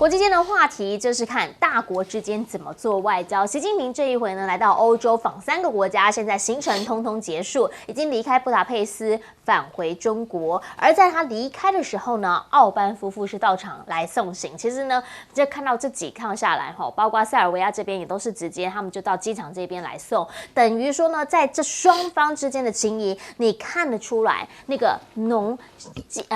国际间的话题就是看大国之间怎么做外交。习近平这一回呢，来到欧洲访3个国家，现在行程通通结束，已经离开布达佩斯，返回中国。而在他离开的时候呢，奥班夫妇是到场来送行。其实呢，就看到这几趟下来包括塞尔维亚这边也都是直接他们就到机场这边来送，等于说呢，在这双方之间的情谊，你看得出来那个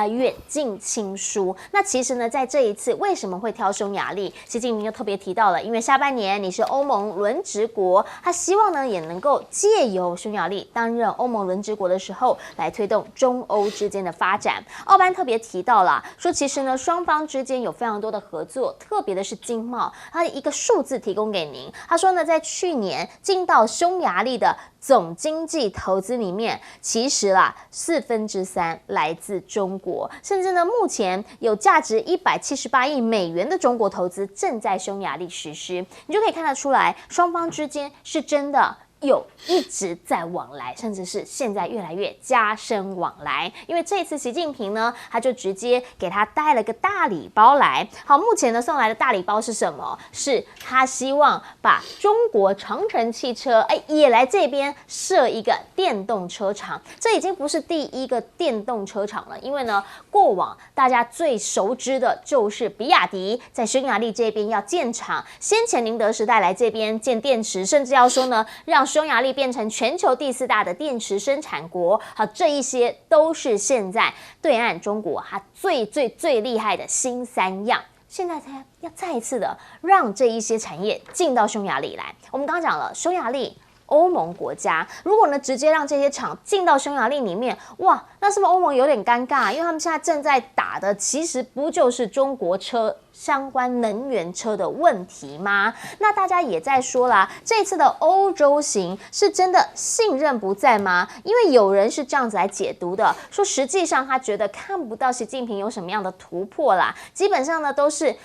远近亲疏。那其实呢，在这一次为什么会挑匈牙利？习近平就特别提到了，因为下半年你是欧盟轮值国，他希望呢也能够借由匈牙利担任欧盟轮值国的时候，来推动中欧之间的发展。奥班特别提到了，说其实呢双方之间有非常多的合作，特别的是经贸，他一个数字提供给您。他说呢，在去年进到匈牙利的总经济投资里面，其实3/4来自中国，甚至呢目前有价值178亿美元的中国投资正在匈牙利实施，你就可以看得出来，双方之间是真的有一直在往来，甚至是现在越来越加深往来。因为这次习近平呢，他就直接给他带了个大礼包来。好，目前呢送来的大礼包是什么？是他希望把中国长城汽车也来这边设一个电动车厂。这已经不是第一个电动车厂了，因为呢过往大家最熟知的就是比亚迪在匈牙利这边要建厂，先前宁德时代来这边建电池，甚至要说呢让匈牙利变成全球第4大的电池生产国。好，这一些都是现在对岸中国它最厉害的新3样。现在才要再一次的让这一些产业进到匈牙利来。我们刚刚讲了，匈牙利欧盟国家，如果呢直接让这些厂进到匈牙利里面，哇，那是不是欧盟有点尴尬？因为他们现在正在打的其实不就是中国车相关能源车的问题吗？那大家也在说啦，这次的欧洲行是真的信任不在吗？因为有人是这样子来解读的，说实际上他觉得看不到习近平有什么样的突破啦，基本上呢都是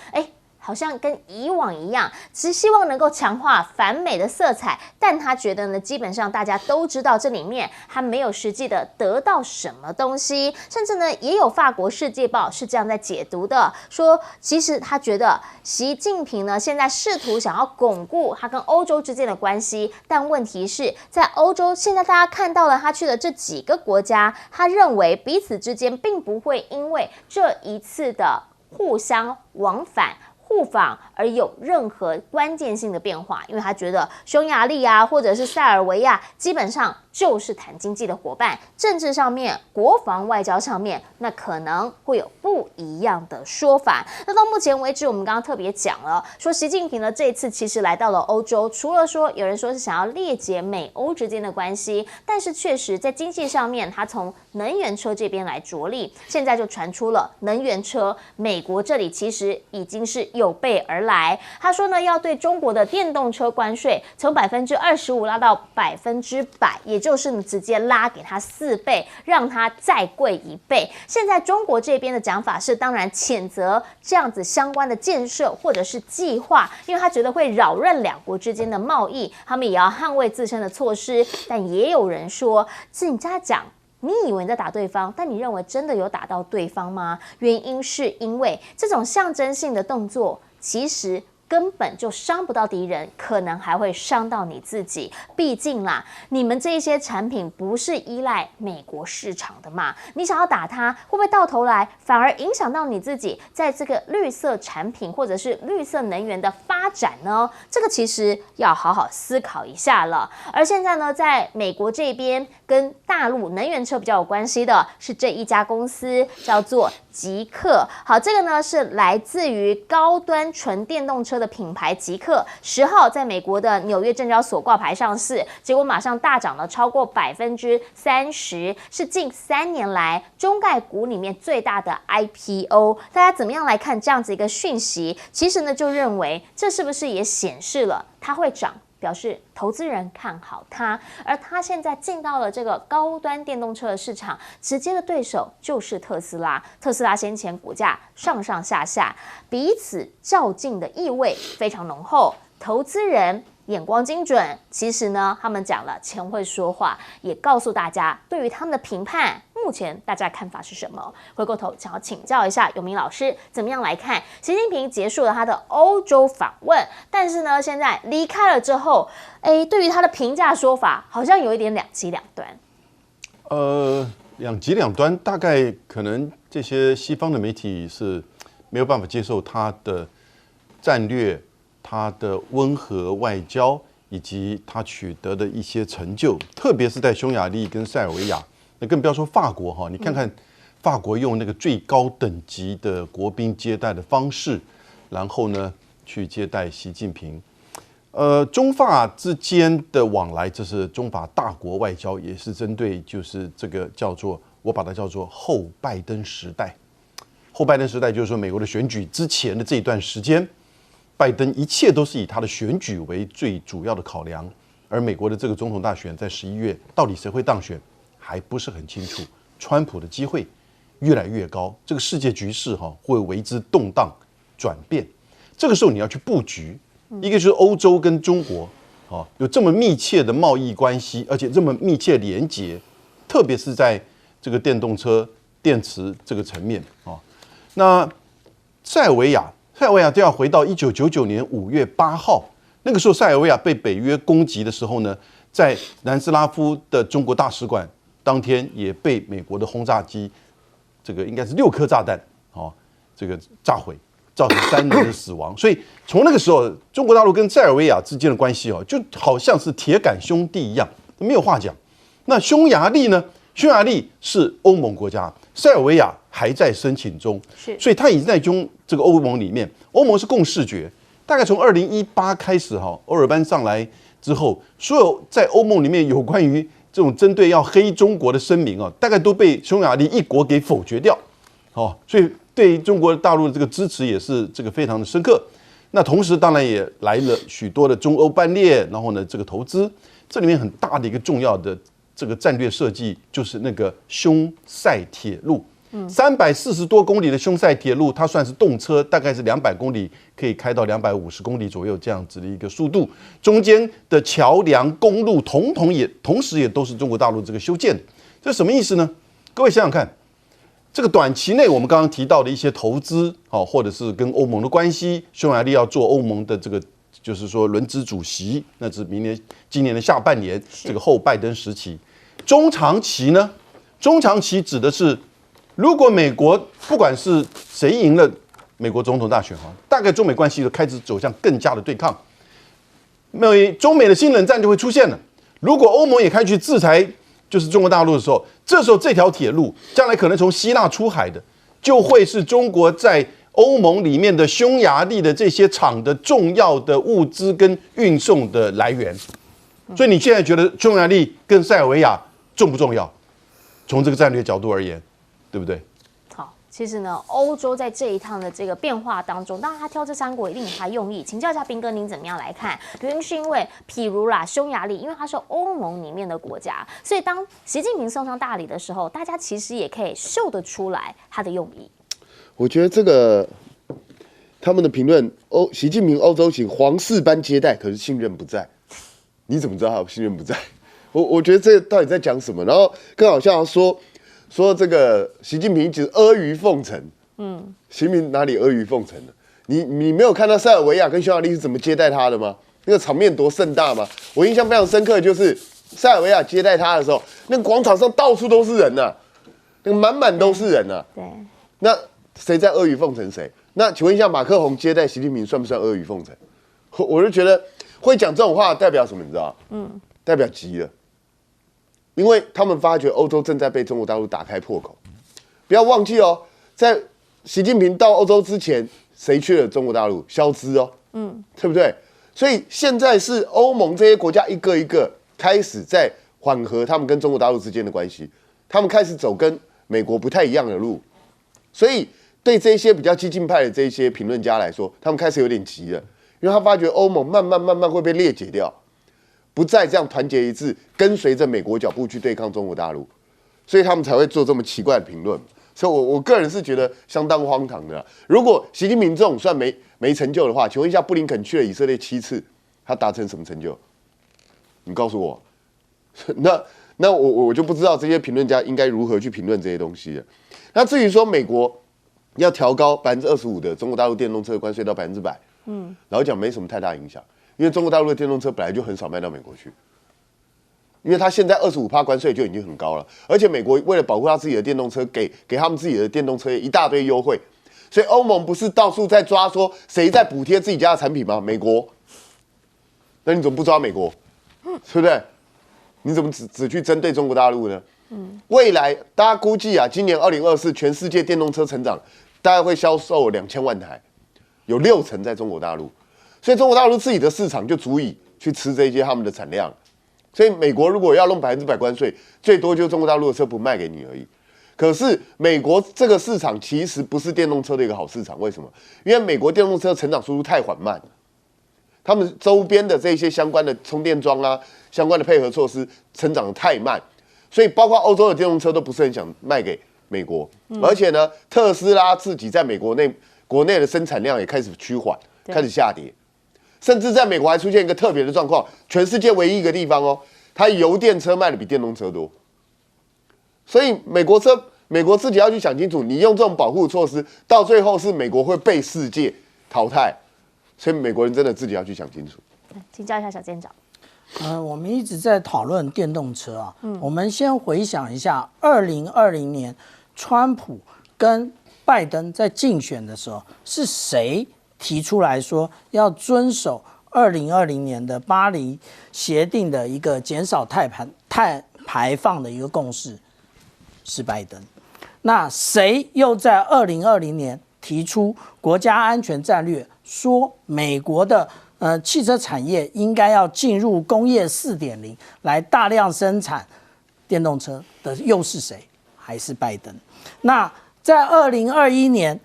好像跟以往一样，只希望能够强化反美的色彩，但他觉得呢，基本上大家都知道这里面他没有实际的得到什么东西，甚至呢，也有法国《世界报》是这样在解读的，说其实他觉得习近平呢现在试图想要巩固他跟欧洲之间的关系，但问题是在欧洲现在大家看到了他去的这几个国家，他认为彼此之间并不会因为这一次的互相往返互访而有任何关键性的变化，因为他觉得匈牙利或者是塞尔维亚基本上就是谈经济的伙伴，政治上面、国防外交上面，那可能会有不一样的说法。那到目前为止，我们刚刚特别讲了，说习近平呢这一次其实来到了欧洲，除了说有人说是想要裂解美欧之间的关系，但是确实在经济上面，他从能源车这边来着力，现在就传出了能源车，美国这里其实已经是有备而来。他说呢，要对中国的电动车关税从25%拉到100%，也就是直接拉给他4倍，让他再贵1倍。现在中国这边的讲法是，当然谴责这样子相关的建设或者是计划，因为他觉得会扰乱两国之间的贸易，他们也要捍卫自身的措施。但也有人说，你这样讲，你以为你在打对方，但你认为真的有打到对方吗？原因是因为这种象征性的动作，其实根本就伤不到敌人，可能还会伤到你自己。毕竟啦，你们这一些产品不是依赖美国市场的嘛，你想要打它，会不会到头来反而影响到你自己在这个绿色产品或者是绿色能源的发展呢？这个其实要好好思考一下了。而现在呢，在美国这边跟大陆能源车比较有关系的是这一家公司，叫做极客。好，这个呢是来自于高端纯电动车的品牌极客，10号在美国的纽约证交所挂牌上市，结果马上大涨了超过30%，是近3年来中概股里面最大的 IPO。大家怎么样来看这样子一个讯息？其实呢，就认为这是不是也显示了它会涨？表示投资人看好它，而它现在进到了这个高端电动车的市场，直接的对手就是特斯拉。特斯拉先前股价上上下下，彼此较劲的意味非常浓厚。投资人眼光精准，其实呢，他们讲了钱会说话，也告诉大家对于他们的评判，目前大家的看法是什么？回过头想要请教一下永明老师，怎么样来看习近平结束了他的欧洲访问，但是呢，现在离开了之后，对于他的评价说法，好像有一点两极两端。两极两端，大概可能这些西方的媒体是没有办法接受他的战略、他的温和外交以及他取得的一些成就，特别是在匈牙利跟塞尔维亚，那更不要说法国哈。你看看法国用那个最高等级的国宾接待的方式，然后呢去接待习近平。中法之间的往来，这是中法大国外交，也是针对就是这个叫做我把它叫做后拜登时代。后拜登时代就是说美国的选举之前的这一段时间，拜登一切都是以他的选举为最主要的考量，而美国的这个总统大选在11月到底谁会当选还不是很清楚，川普的机会越来越高，这个世界局势会为之动荡转变，这个时候你要去布局。一个是欧洲跟中国，有这么密切的贸易关系，而且这么密切连结，特别是在这个电动车电池这个层面啊。那塞尔维亚就要回到1999年5月8号，那个时候塞尔维亚被北约攻击的时候呢，在南斯拉夫的中国大使馆当天也被美国的轰炸机，这个应该是6颗炸弹这个炸毁。造成3人的死亡，所以从那个时候，中国大陆跟塞尔维亚之间的关系就好像是铁杆兄弟一样，没有话讲。那匈牙利呢？匈牙利是欧盟国家，塞尔维亚还在申请中，所以他已经在这个欧盟里面。欧盟是共视觉，大概从2018开始欧尔班上来之后，所有在欧盟里面有关于这种针对要黑中国的声明大概都被匈牙利一国给否决掉。所以对中国大陆的这个支持也是这个非常的深刻。那同时当然也来了许多的中欧班列，然后呢这个投资，这里面很大的一个重要的这个战略设计就是那个匈塞铁路，340多公里的匈塞铁路，它算是动车大概是200公里可以开到250公里左右这样子的一个速度，中间的桥梁公路同时也都是中国大陆这个修建的，这什么意思呢？各位想想看。这个短期内我们刚刚提到的一些投资，或者是跟欧盟的关系，匈牙利要做欧盟的这个，就是说轮值主席，那是今年的下半年，这个后拜登时期。中长期呢？中长期指的是，如果美国不管是谁赢了美国总统大选大概中美关系就开始走向更加的对抗，中美的新冷战就会出现了。如果欧盟也开始去制裁。就是中国大陆的时候，这时候这条铁路将来可能从希腊出海的，就会是中国在欧盟里面的匈牙利的这些厂的重要的物资跟运送的来源。所以你现在觉得匈牙利跟塞尔维亚重不重要？从这个战略角度而言，对不对？其实呢，欧洲在这一趟的这个变化当中，当然他挑这3国一定有他用意。请教一下彬哥，您怎么样来看？原因是因为，譬如啦，匈牙利，因为它是欧盟里面的国家，所以当习近平送上大礼的时候，大家其实也可以嗅得出来他的用意。我觉得这个他们的评论，习近平欧洲行皇室般接待，可是信任不在。你怎么知道他信任不在？我觉得这到底在讲什么？然后更好像说这个习近平一直阿谀奉承，习近平哪里阿谀奉承了？你没有看到塞尔维亚跟匈牙利是怎么接待他的吗？那个场面多盛大吗？我印象非常深刻，就是塞尔维亚接待他的时候，那个广场上到处都是人呐，那个满都是人呐。对，那谁在阿谀奉承谁？那请问一下，马克宏接待习近平算不算阿谀奉承？我就觉得会讲这种话代表什么？你知道？代表急了。因为他们发觉欧洲正在被中国大陆打开破口，不要忘记在习近平到欧洲之前，谁去了中国大陆？肖兹对不对？所以现在是欧盟这些国家一个一个开始在缓和他们跟中国大陆之间的关系，他们开始走跟美国不太一样的路，所以对这些比较激进派的这些评论家来说，他们开始有点急了，因为他发觉欧盟慢慢会被裂解掉。不再这样团结一致，跟随着美国脚步去对抗中国大陆，所以他们才会做这么奇怪的评论。所以我个人是觉得相当荒唐的。如果习近平这种算没成就的话，请问一下，布林肯去了以色列7次，他达成什么成就？你告诉我。那我就不知道这些评论家应该如何去评论这些东西了。那至于说美国要调高25%的中国大陆电动车的关税到100%，老实讲没什么太大影响，因为中国大陆的电动车本来就很少卖到美国去，因为它现在25%关税就已经很高了，而且美国为了保护他自己的电动车，给他们自己的电动车一大堆优惠，所以欧盟不是到处在抓说谁在补贴自己家的产品吗？美国，那你怎么不抓美国？对不对？你怎么只去针对中国大陆呢？未来大家估计啊，今年2024全世界电动车成长大概会销售2000万台，有60%在中国大陆，所以中国大陆自己的市场就足以去吃这些他们的产量。所以美国如果要弄100%关税，最多就中国大陆的车不卖给你而已。可是美国这个市场其实不是电动车的一个好市场，为什么？因为美国电动车成长速度太缓慢，他们周边的这些相关的充电桩啊、相关的配合措施成长得太慢，所以包括欧洲的电动车都不是很想卖给美国。而且呢，特斯拉自己在美国国内的生产量也开始趋缓，开始下跌。甚至在美国还出现一个特别的状况，全世界唯一一个地方哦，它油电车卖的比电动车多。所以美国自己要去想清楚，你用这种保护措施，到最后是美国会被世界淘汰。所以美国人真的自己要去想清楚。请教一下小舰长。我们一直在讨论电动车啊，我们先回想一下2020年，川普跟拜登在竞选的时候，是谁提出来说要遵守2020年的巴黎协定的一个减少碳排放的一个共识？是拜登。那谁又在2020年提出国家安全战略，说美国的汽车产业应该要进入工业4.0，来大量生产电动车的又是谁？还是拜登。那在2021年，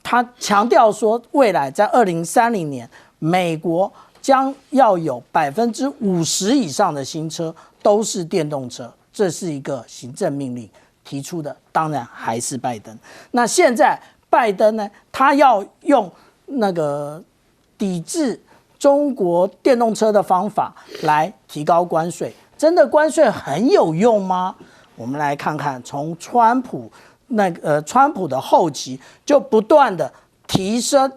他强调说，未来在2030年，美国将要有50%以上的新车都是电动车，这是一个行政命令提出的，当然还是拜登。那现在拜登呢，他要用那个抵制中国电动车的方法来提高关税，真的关税很有用吗？我们来看看，从川普的后期就不断的提升，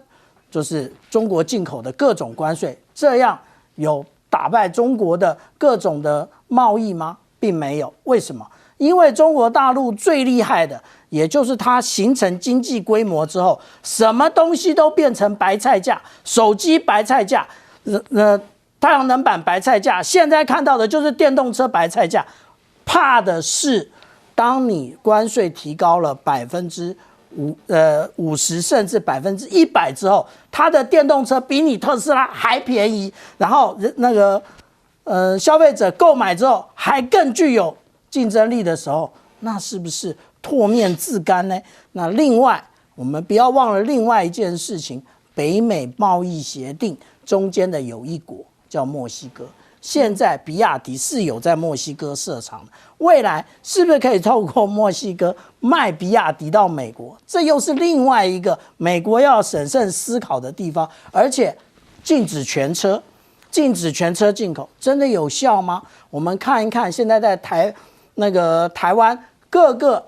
就是中国进口的各种关税，这样有打败中国的各种的贸易吗？并没有。为什么？因为中国大陆最厉害的，也就是它形成经济规模之后，什么东西都变成白菜价，手机白菜价，太阳能板白菜价，现在看到的就是电动车白菜价。怕的是，当你关税提高了50%甚至100%之后，它的电动车比你特斯拉还便宜，然后消费者购买之后还更具有竞争力的时候，那是不是唾面自干呢？那另外，我们不要忘了另外一件事情，北美贸易协定中间的有一国叫墨西哥。现在比亚迪是有在墨西哥设厂的，未来是不是可以透过墨西哥卖比亚迪到美国？这又是另外一个美国要审慎思考的地方。而且禁止全车进口，真的有效吗？我们看一看，现在在台湾各个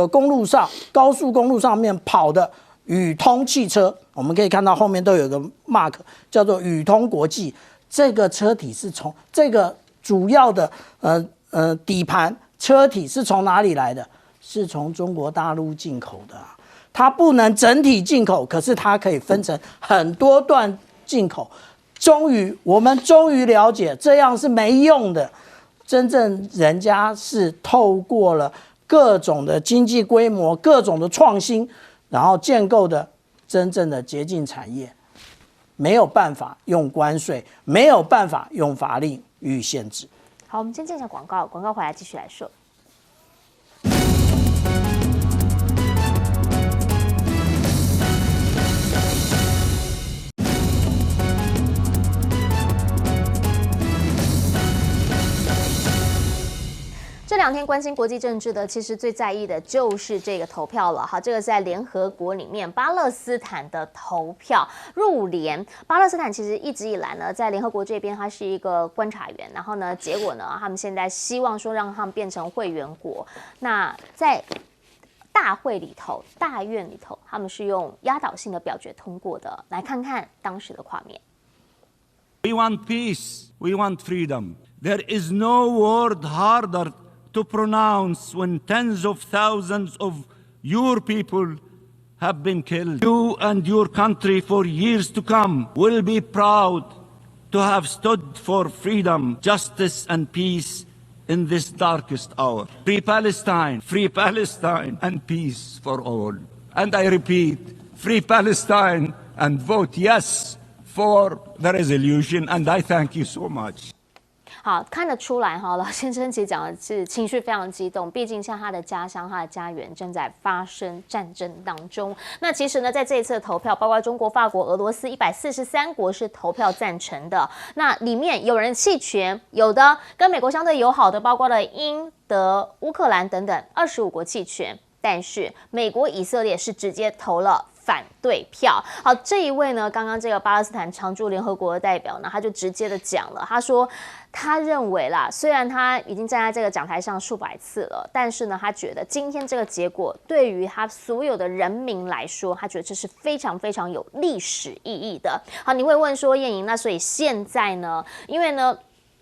公路上、高速公路上面跑的宇通汽车，我们可以看到后面都有个 mark 叫做宇通国际。这个车体是从这个主要的底盘车体是从哪里来的？是从中国大陆进口的啊。它不能整体进口，可是它可以分成很多段进口。我们终于了解，这样是没用的。真正人家是透过了各种的经济规模、各种的创新，然后建构的真正的洁净产业。没有办法用关税，没有办法用法令予以限制。好，我们先进一下广告，广告回来继续来说。这2天关心国际政治的，其实最在意的就是这个投票了。好，这个是在联合国里面巴勒斯坦的投票入联。巴勒斯坦其实一直以来呢，在联合国这边它是一个观察员，然后呢，结果呢，他们现在希望说让他们变成会员国。那在大会里头、大院里头，他们是用压倒性的表决通过的。来看看当时的画面。We want peace. We want freedom. There is no word harder to pronounce when tens of thousands of your people have been killed. You and your country for years to come will be proud to have stood for freedom, justice, and peace in this darkest hour. Free Palestine, and peace for all. And I repeat, free Palestine and vote yes for the resolution, and I thank you so much. 好，看得出来哈，老先生其实讲的是情绪非常激动，毕竟像他的家乡、他的家园正在发生战争当中。那其实呢，在这一次的投票，包括中国、法国、俄罗斯143国是投票赞成的。那里面有人弃权，有的跟美国相对友好的，包括了英、德、乌克兰等等25国弃权，但是美国、以色列是直接投了反对票。好，这一位呢，刚刚这个巴勒斯坦常驻联合国的代表呢，他就直接的讲了，他说他认为啦，虽然他已经站在这个讲台上数百次了，但是呢，他觉得今天这个结果对于他所有的人民来说，他觉得这是非常非常有历史意义的。好，你会问说燕莹，那所以现在呢，因为呢，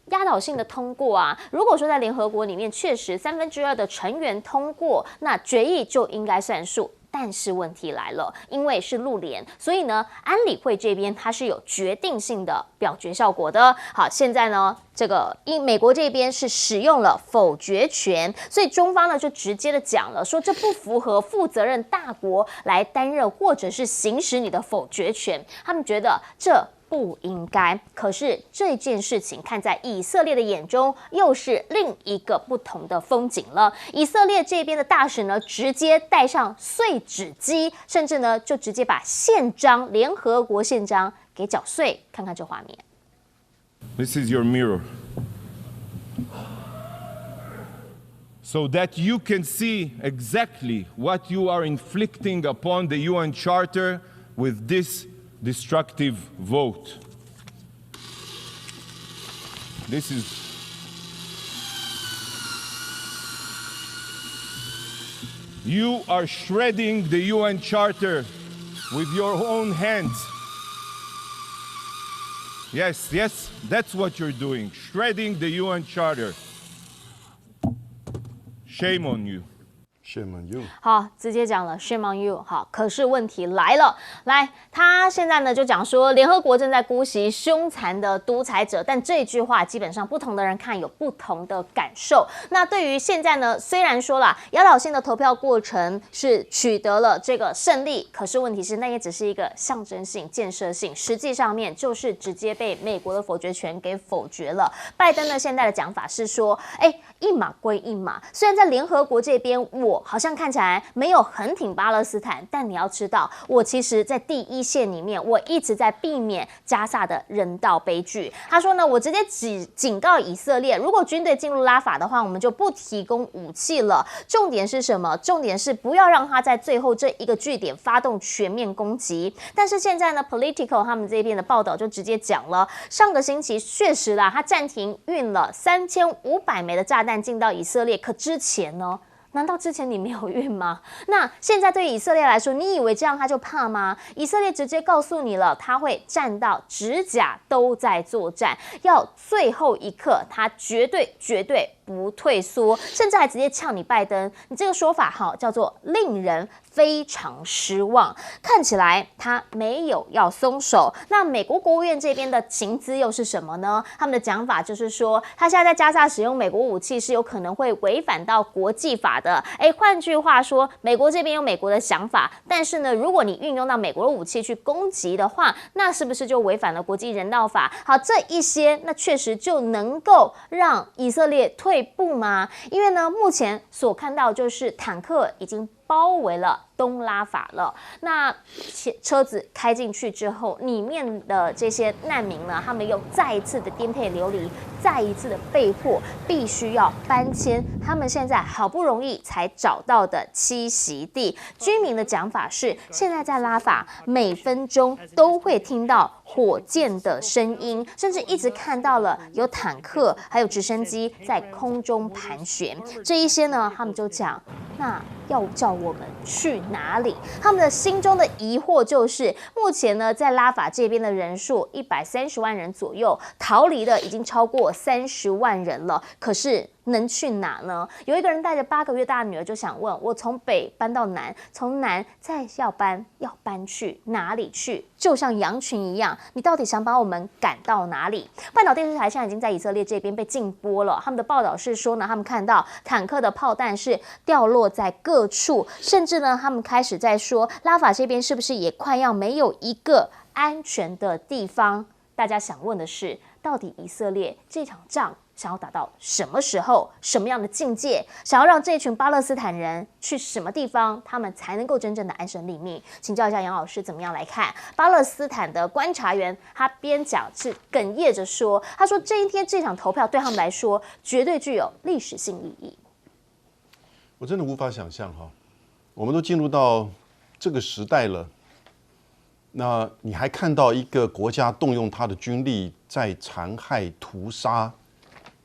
压倒性的通过啊，如果说在联合国里面确实2/3的成员通过，那决议就应该算数。但是问题来了，因为是入联，所以呢，安理会这边它是有决定性的表决效果的。好，现在呢，这个美国这边是使用了否决权，所以中方呢就直接的讲了，说这不符合负责任大国来担任或者是行使你的否决权，他们觉得这不应该。可是这件事情看在以色列的眼中，又是另一个不同的风景了。以色列这边的大使呢，直接带上碎纸机，甚至呢就直接把宪章、联合国宪章给搅碎。看看这画面。This is your mirror, so that you can see exactly what you are inflicting upon the UN Charter with this destructive vote. This is you are shredding the UN Charter with your own hands. Yes, yes, that's what you're doing, shredding the UN Charter. Shame on you. Shame on you。好，直接讲了 Shame on you。好，可是问题来了，他现在呢就讲说，联合国正在姑息凶残的独裁者，但这句话基本上不同的人看有不同的感受。那对于现在呢，虽然说啦，压倒性的投票过程是取得了这个胜利，可是问题是那也只是一个象征性、建设性，实际上面就是直接被美国的否决权给否决了。拜登呢现在的讲法是说，一码归一码，虽然在联合国这边我好像看起来没有很挺巴勒斯坦，但你要知道，我其实在第一线里面，我一直在避免加萨的人道悲剧。他说呢，我直接警告以色列，如果军队进入拉法的话，我们就不提供武器了。重点是什么？重点是不要让他在最后这一个据点发动全面攻击。但是现在呢 ，Political 他们这边的报道就直接讲了，上个星期确实啦，他暂停运了3500枚的炸弹进到以色列，可之前呢？难道之前你没有运吗？那现在对于以色列来说，你以为这样他就怕吗？以色列直接告诉你了，他会战到指甲都在作战，要最后一刻，他绝对不退缩，甚至还直接呛你拜登，你这个说法叫做令人非常失望。看起来他没有要松手。那美国国务院这边的情资又是什么呢？他们的讲法就是说，他现在在加沙使用美国武器是有可能会违反到国际法的。换句话说，美国这边有美国的想法，但是呢，如果你运用到美国的武器去攻击的话，那是不是就违反了国际人道法？好，这一些那确实就能够让以色列退步吗？因为呢，目前所看到就是坦克已经包围了东拉法了。那车子开进去之后，里面的这些难民呢，他们又再一次的颠沛流离，再一次的被迫必须要搬迁他们现在好不容易才找到的栖息地。居民的讲法是，现在在拉法每分钟都会听到火箭的声音，甚至一直看到了有坦克还有直升机在空中盘旋。这一些呢，他们就讲，那要叫我们去哪里？他们的心中的疑惑就是，目前呢，在拉法这边的人数130万人左右，逃离的已经超过30万人了。可是能去哪呢？有一个人带着8个月大的女儿就想问，我从北搬到南，从南再要搬去哪里去？就像羊群一样，你到底想把我们赶到哪里？半岛电视台现在已经在以色列这边被禁播了。他们的报道是说呢，他们看到坦克的炮弹是掉落在各处，甚至呢，他们开始在说拉法这边是不是也快要没有一个安全的地方？大家想问的是，到底以色列这场仗想要打到什么时候、什么样的境界？想要让这群巴勒斯坦人去什么地方，他们才能够真正的安身立命？请教一下杨老师，怎么样来看巴勒斯坦的观察员？他边讲是哽咽着说：“他说这一天这场投票对他们来说，绝对具有历史性意义。”我真的无法想象哈，我们都进入到这个时代了。那你还看到一个国家动用他的军力在残害、屠杀、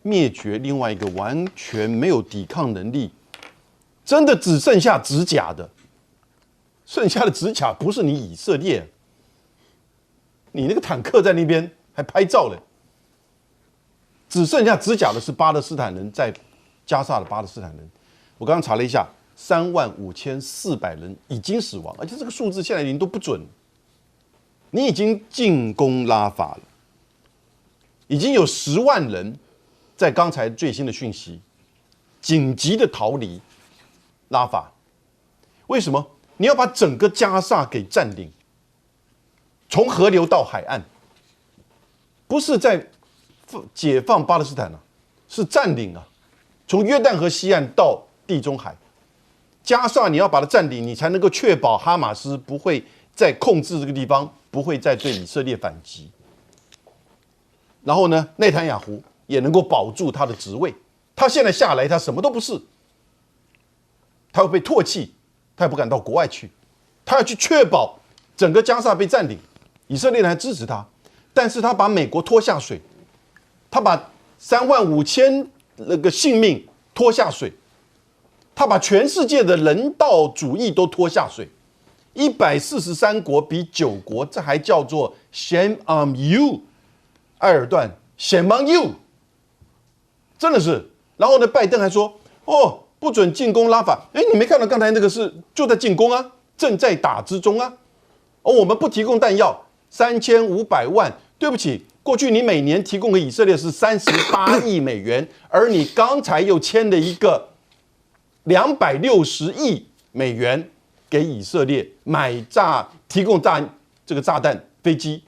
灭绝另外一个完全没有抵抗能力，真的只剩下指甲的，剩下的指甲不是你以色列，你那个坦克在那边还拍照了，只剩下指甲的是巴勒斯坦人，在加沙的巴勒斯坦人。我刚刚查了一下，35400人已经死亡，而且这个数字现在已经都不准。你已经进攻拉法了，已经有10万人在刚才最新的讯息紧急的逃离拉法。为什么？你要把整个加沙给占领，从河流到海岸，不是在解放巴勒斯坦啊，是占领啊，从约旦河西岸到地中海，加沙你要把它占领，你才能够确保哈马斯不会再控制这个地方，不会再对以色列反击。然后呢，内塔尼亚胡也能够保住他的职位。他现在下来，他什么都不是，他会被唾弃，他也不敢到国外去，他要去确保整个加沙被占领。以色列人还支持他，但是他把美国拖下水，他把35000那个性命拖下水，他把全世界的人道主义都拖下水。143国比9国，这还叫做 shame on you， 埃尔段 shame on you， 真的是。然后呢，拜登还说，哦，不准进攻拉法。哎，你没看到刚才那个是就在进攻啊，正在打之中啊。哦，我们不提供弹药，3500万，对不起，过去你每年提供给以色列是38亿美元，而你刚才又签了一个260亿美元。给以色列提供这个炸弹飞机，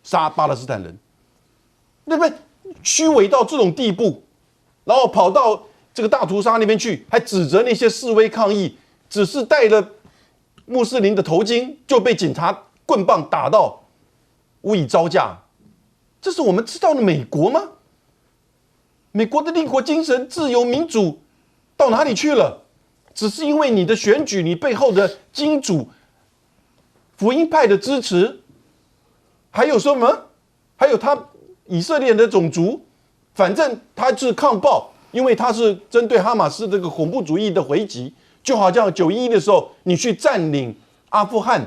杀巴勒斯坦人，对不对？虚伪到这种地步，然后跑到这个大屠杀那边去，还指责那些示威抗议只是戴了穆斯林的头巾就被警察棍棒打到无以招架。这是我们知道的美国吗？美国的立国精神、自由民主到哪里去了？只是因为你的选举，你背后的金主福音派的支持，还有什么？还有他以色列的种族，反正他是抗暴，因为他是针对哈马斯这个恐怖主义的回击，就好像911的时候，你去占领阿富汗，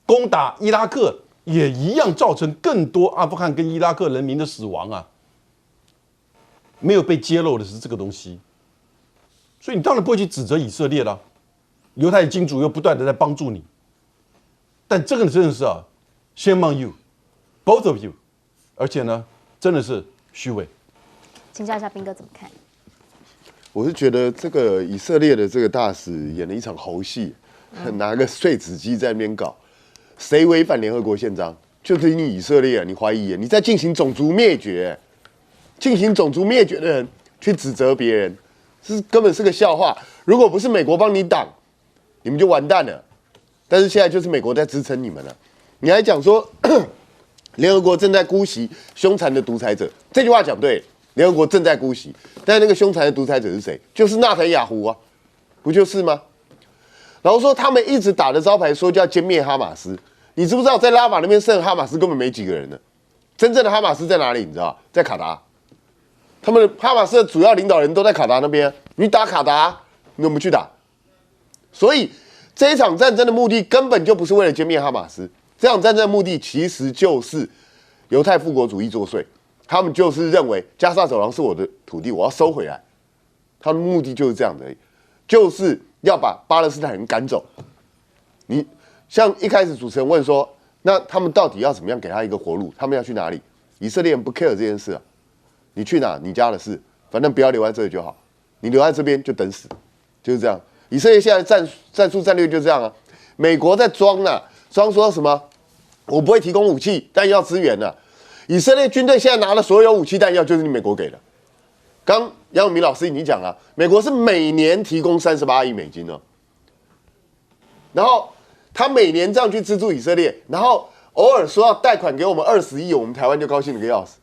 攻打伊拉克，也一样造成更多阿富汗跟伊拉克人民的死亡啊。没有被揭露的是这个东西。所以你当然不会去指责以色列了，犹太金主又不断的在帮助你，但这个真的是啊 ，shame on you, both of you， 而且呢，真的是虚伪。请教一下彬哥怎么看？我是觉得这个以色列的这个大使演了一场猴戏，拿个碎纸机在那边搞，谁违反联合国宪章？就是你以色列，你怀疑你在进行种族灭绝，进行种族灭绝的人去指责别人。这根本是个笑话。如果不是美国帮你挡，你们就完蛋了。但是现在就是美国在支撑你们了。你还讲说联合国正在姑息凶残的独裁者，这句话讲对，联合国正在姑息，但那个凶残的独裁者是谁？就是纳坦雅胡啊，不就是吗？然后说他们一直打着招牌说就要歼灭哈马斯，你知不知道在拉法那边剩哈马斯根本没几个人呢？真正的哈马斯在哪里？你知道？在卡达，他们的哈马斯的主要领导人都在卡达那边。你打卡达，你怎么去打？所以这一场战争的目的根本就不是为了歼灭哈马斯，这场战争的目的其实就是犹太复国主义作祟。他们就是认为加沙走廊是我的土地，我要收回来。他们的目的就是这样的而已，就是要把巴勒斯坦人赶走。你像一开始主持人问说，那他们到底要怎么样给他一个活路？他们要去哪里？以色列人不 care 这件事啊，你去哪你家的事，反正不要留在这里就好。你留在这边就等死，就是这样。以色列现在战术战略就这样啊。美国在装说什么？我不会提供武器弹药资源啊。以色列军队现在拿的所有武器弹药就是你美国给的。刚杨永明老师已经讲了，美国是每年提供38亿美金哦，然后他每年这样去资助以色列，然后偶尔说要贷款给我们20亿，我们台湾就高兴得个要死。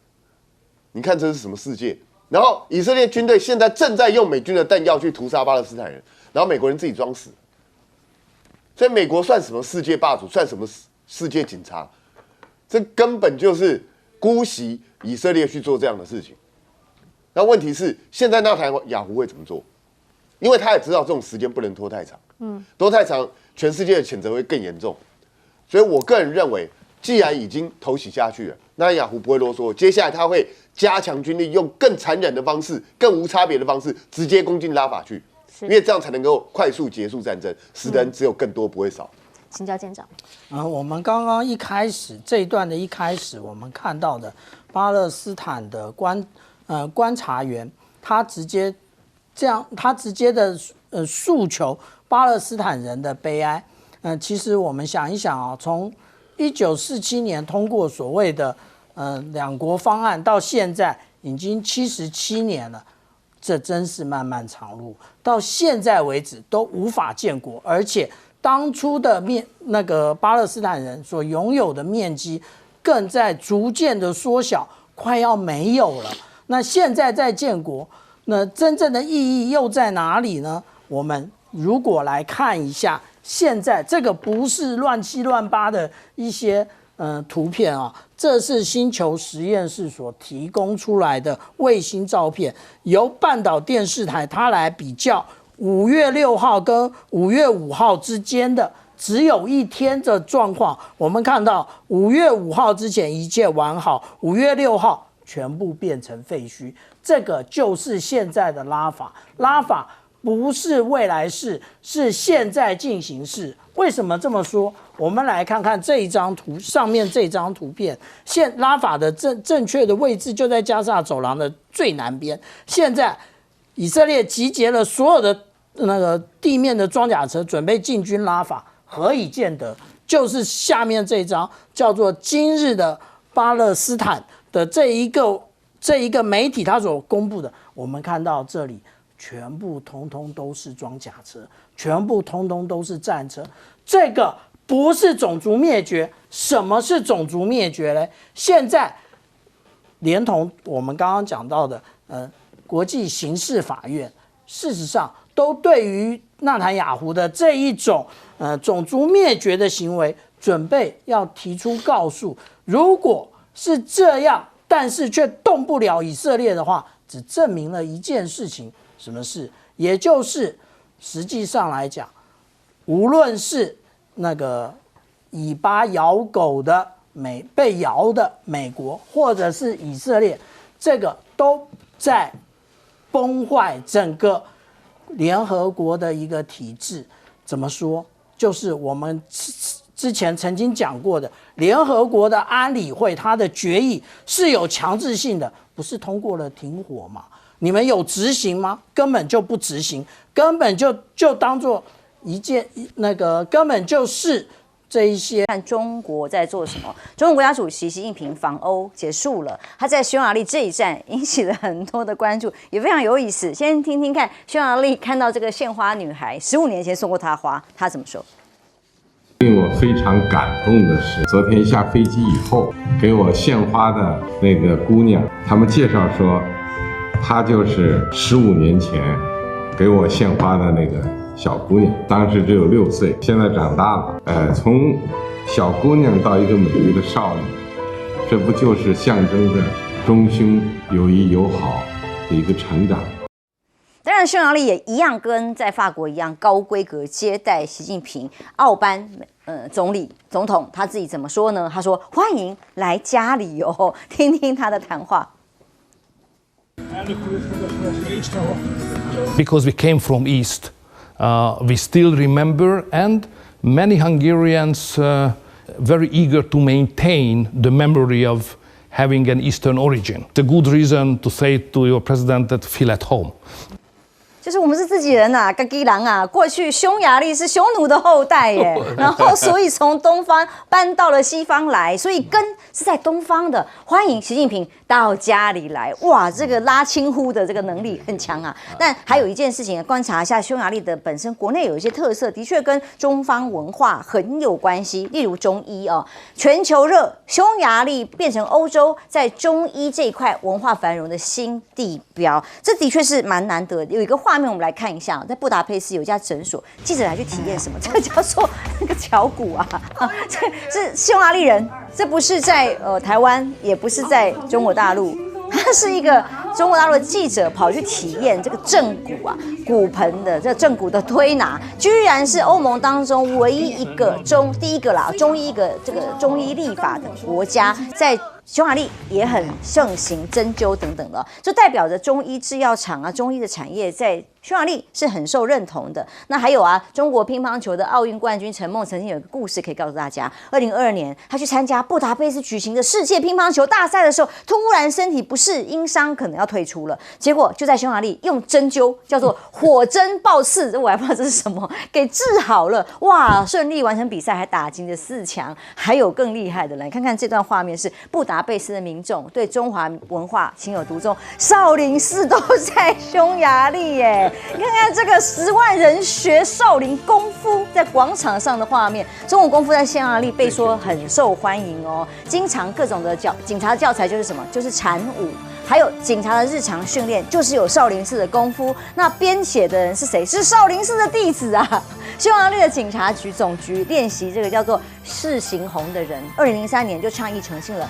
你看这是什么世界？然后以色列军队现在正在用美军的弹药去屠杀巴勒斯坦人，然后美国人自己装死。所以美国算什么世界霸主？算什么世界警察？这根本就是姑息以色列去做这样的事情。那问题是，现在纳坦雅胡会怎么做？因为他也知道这种时间不能拖太长，拖太长，全世界的谴责会更严重。所以我个人认为，既然已经头洗下去了，纳坦雅胡不会啰嗦，接下来他会加强军力，用更残忍的方式、更无差别的方式，直接攻进拉法去，因为这样才能够快速结束战争，使人只有更多不会少。请教舰长。我们刚刚一开始这一段的一开始，我们看到的巴勒斯坦的观察员，他直接的诉求巴勒斯坦人的悲哀。其实我们想一想啊，从1947年通过所谓的两国方案到现在已经77年了，这真是漫漫长路，到现在为止都无法建国，而且当初的那个巴勒斯坦人所拥有的面积更在逐渐的缩小，快要没有了。那现在在建国，那真正的意义又在哪里呢？我们如果来看一下，现在这个不是乱七八糟的一些图片啊，这是星球实验室所提供出来的卫星照片，由半岛电视台它来比较5月6号跟5月5号之间的只有一天的状况。我们看到5月5号之前一切完好，5月6号全部变成废墟，这个就是现在的拉法。拉法不是未来式，是现在进行式。为什么这么说？我们来看看这一张图，上面这张图片，拉法的正确的位置就在加沙走廊的最南边。现在以色列集结了所有的那个地面的装甲车，准备进军拉法。何以见得？就是下面这张叫做《今日的巴勒斯坦》的这一个媒体它所公布的。我们看到这里全部通通都是装甲车，全部通通都是战车。这个不是种族灭绝。什么是种族灭绝呢？现在连同我们刚刚讲到的国际刑事法院，事实上都对于纳坦雅胡的这一种种族灭绝的行为，准备要提出告诉。如果是这样，但是却动不了以色列的话，只证明了一件事情，什么事？也就是实际上来讲，无论是那个以巴咬狗的被咬的美国，或者是以色列，这个都在崩坏整个联合国的一个体制。怎么说？就是我们之前曾经讲过的，联合国的安理会它的决议是有强制性的，不是通过了停火吗？你们有执行吗？根本就不执行，根本就当做一件根本就是这一些。看中国在做什么。中国国家主席习近平访欧结束了，他在匈牙利这一站引起了很多的关注，也非常有意思。先听听看匈牙利看到这个献花女孩，15年前送过她花，她怎么说？令我非常感动的是，昨天下飞机以后，给我献花的那个姑娘，他们介绍说，她就是15年前给我献花的那个小姑娘，当时只有6岁，现在长大了。从小姑娘到一个美丽的少女，这不就是象征着中匈友谊友好的一个成长？当然，匈牙利也一样跟在法国一样高规格接待习近平。奥班总统他自己怎么说呢？他说：“欢迎来家里哦，听听他的谈话。” Because we came from East, we still remember, and many Hungarians very eager to maintain the memory of having an Eastern origin. It's a good reason to say to your president that feel at home. 就是我们是自己人呐，嘎基郎啊！过去匈牙利是匈奴的后代耶，然后所以从东方搬到了西方来，所以根是在东方的。欢迎习近平到家里来，哇，这个拉亲呼的这个能力很强啊。但还有一件事情，观察一下匈牙利的本身国内有一些特色，的确跟中方文化很有关系。例如中医哦，全球热，匈牙利变成欧洲在中医这一块文化繁荣的新地标，这的确是蛮难得的。有一个画面我们来看一下，在布达佩斯有一家诊所，记者来去体验什么？这个叫做那个敲鼓啊，这是匈牙利人，这不是在台湾，也不是在中国大陆。他是一个中国大陆的记者跑去体验这个正骨啊，骨盆的这正骨的推拿，居然是欧盟当中唯一一个第一个啦中医这个中医立法的国家，在匈牙利也很盛行针灸等等的，就代表着中医制药厂啊，中医的产业在匈牙利是很受认同的。那还有啊，中国乒乓球的奥运冠军陈梦曾经有一个故事可以告诉大家：2022年他去参加布达佩斯举行的世界乒乓球大赛的时候，突然身体不适，因伤可能要退出了，结果就在匈牙利用针灸，叫做火针爆刺，这我还不知道这是什么，给治好了，哇，顺利完成比赛，还打进了4强。还有更厉害的，来看看这段画面，是布达佩斯的民众对中华文化情有独钟，少林寺都在匈牙利耶。你看看这个10万人学少林功夫在广场上的画面，中国功夫在匈牙利被说很受欢迎哦，经常各种的警察的教材就是什么，就是禅舞。还有警察的日常训练就是有少林寺的功夫，那编写的人是谁？是少林寺的弟子啊！匈牙利的警察局总局练习这个叫做释行红的人，2003年就倡议成立了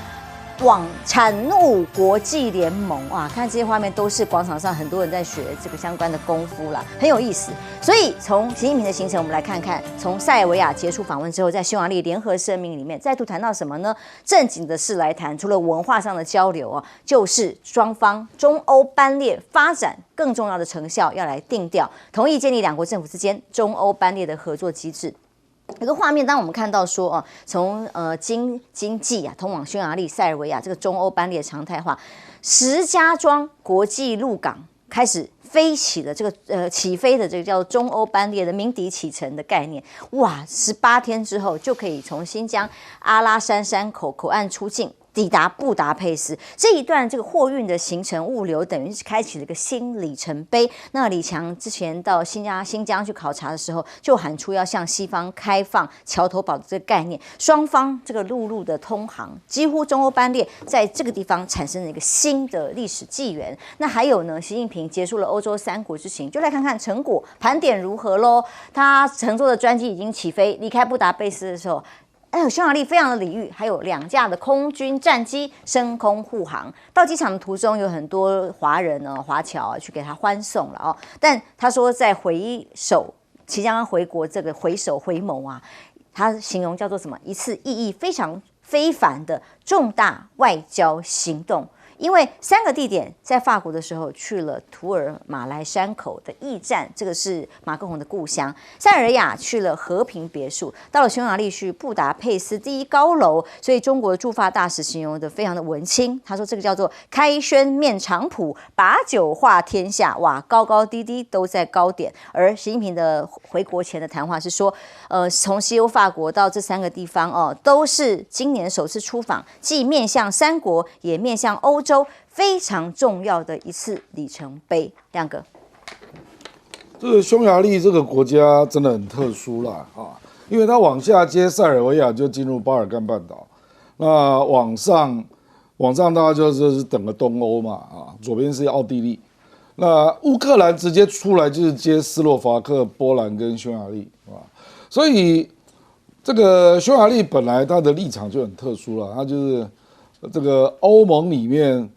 禅武国际联盟啊！看这些画面都是广场上很多人在学这个相关的功夫啦，很有意思。所以从习近平的行程，我们来看看，从塞尔维亚结束访问之后，在匈牙利联合声明里面再度谈到什么呢？正经的事来谈，除了文化上的交流啊，就是双方中欧班列发展更重要的成效要来定调，同意建立2国政府之间中欧班列的合作机制。有个画面，当我们看到说从经济啊通往匈牙利、塞尔维亚这个中欧班列常态化，石家庄国际陆港开始飞起的这个起飞的这个叫做中欧班列的鸣笛启程的概念，哇！18天之后就可以从新疆阿拉山山口岸出境，抵达布达佩斯。这一段这个货运的行程物流等于是开启了一个新里程碑。那李强之前到新疆去考察的时候，就喊出要向西方开放桥头堡的这个概念，双方这个陆路的通航，几乎中欧班列在这个地方产生了一个新的历史纪元。那还有呢，习近平结束了欧洲3国之行，就来看看成果盘点如何咯。他乘坐的专机已经起飞，离开布达佩斯的时候，匈牙利非常的礼遇，还有2架的空军战机升空护航。到机场的途中，有很多华人华侨去给他欢送了哦。但他说，在即将回国这个回首回眸啊，他形容叫做什么？一次意义非常非凡的重大外交行动。因为3个地点在法国的时候去了图尔马莱山口的驿站，这个是马克宏的故乡；塞尔维亚去了和平别墅，到了匈牙利去布达佩斯第一高楼，所以中国的驻法大使形容的非常的文青，他说这个叫做开轩面场圃，把酒话天下，哇，高高低低都在高点。而习近平的回国前的谈话是说，从西欧法国到这3个地方哦，都是今年首次出访，既面向3国，也面向欧洲，非常重要的一次里程碑。亮哥，这个匈牙利这个国家真的很特殊啦啊，因为它往下接塞尔维亚就进入巴尔干半岛，那往上大概就是整个东欧嘛啊，左边是奥地利，那乌克兰直接出来就是接斯洛伐克、波兰跟匈牙利啊，所以这个匈牙利本来它的立场就很特殊了，它就是这个欧盟里面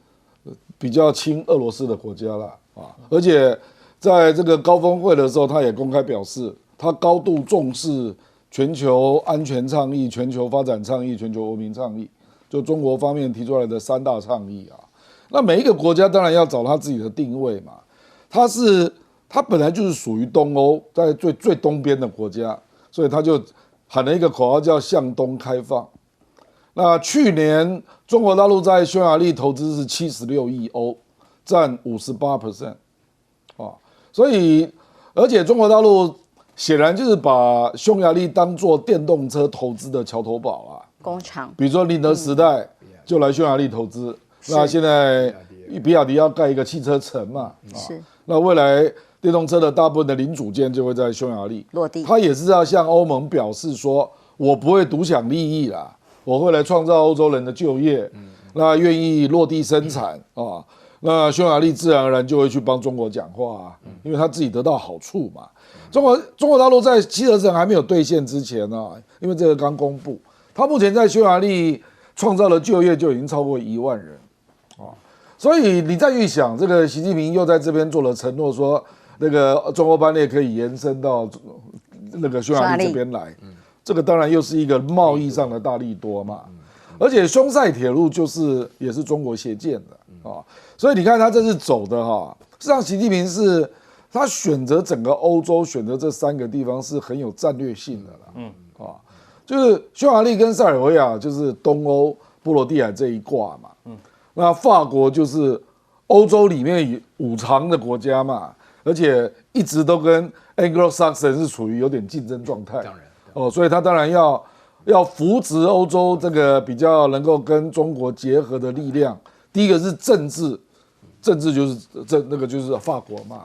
比较亲俄罗斯的国家了啊，而且在这个高峰会的时候，他也公开表示，他高度重视全球安全倡议、全球发展倡议、全球文明倡议，就中国方面提出来的3大倡议啊。那每一个国家当然要找他自己的定位嘛，他本来就是属于东欧，在最东边的国家，所以他就喊了一个口号叫向东开放。那去年中国大陆在匈牙利投资是76亿欧，占58%啊，所以而且中国大陆显然就是把匈牙利当作电动车投资的桥头堡啊，工厂，比如说宁德时代就来匈牙利投资，那现在比亚迪要盖一个汽车城嘛，是，那未来电动车的大部分的零组件就会在匈牙利落地，他也是要向欧盟表示说，我不会独享利益啦，我会来创造欧洲人的就业，那愿意落地生产啊，那匈牙利自然而然就会去帮中国讲话啊，因为他自己得到好处嘛。中国大陆在7合城还没有兑现之前啊，因为这个刚公布，他目前在匈牙利创造的就业就已经超过1万人啊，所以你再预想，这个习近平又在这边做了承诺，说那个中欧班列可以延伸到那个匈牙利这边来，这个当然又是一个贸易上的大利多嘛。而且匈塞铁路也是中国协建的啊，所以你看他这次走的哈，实际上习近平是他选择整个欧洲，选择这3个地方是很有战略性的啦，就是匈牙利跟塞尔维亚就是东欧波罗的海这一挂嘛，那法国就是欧洲里面5常的国家嘛，而且一直都跟 Anglo-Saxon 是处于有点竞争状态，所以他当然要扶植欧洲这个比较能够跟中国结合的力量。第一个是政治就是那个就是法国嘛。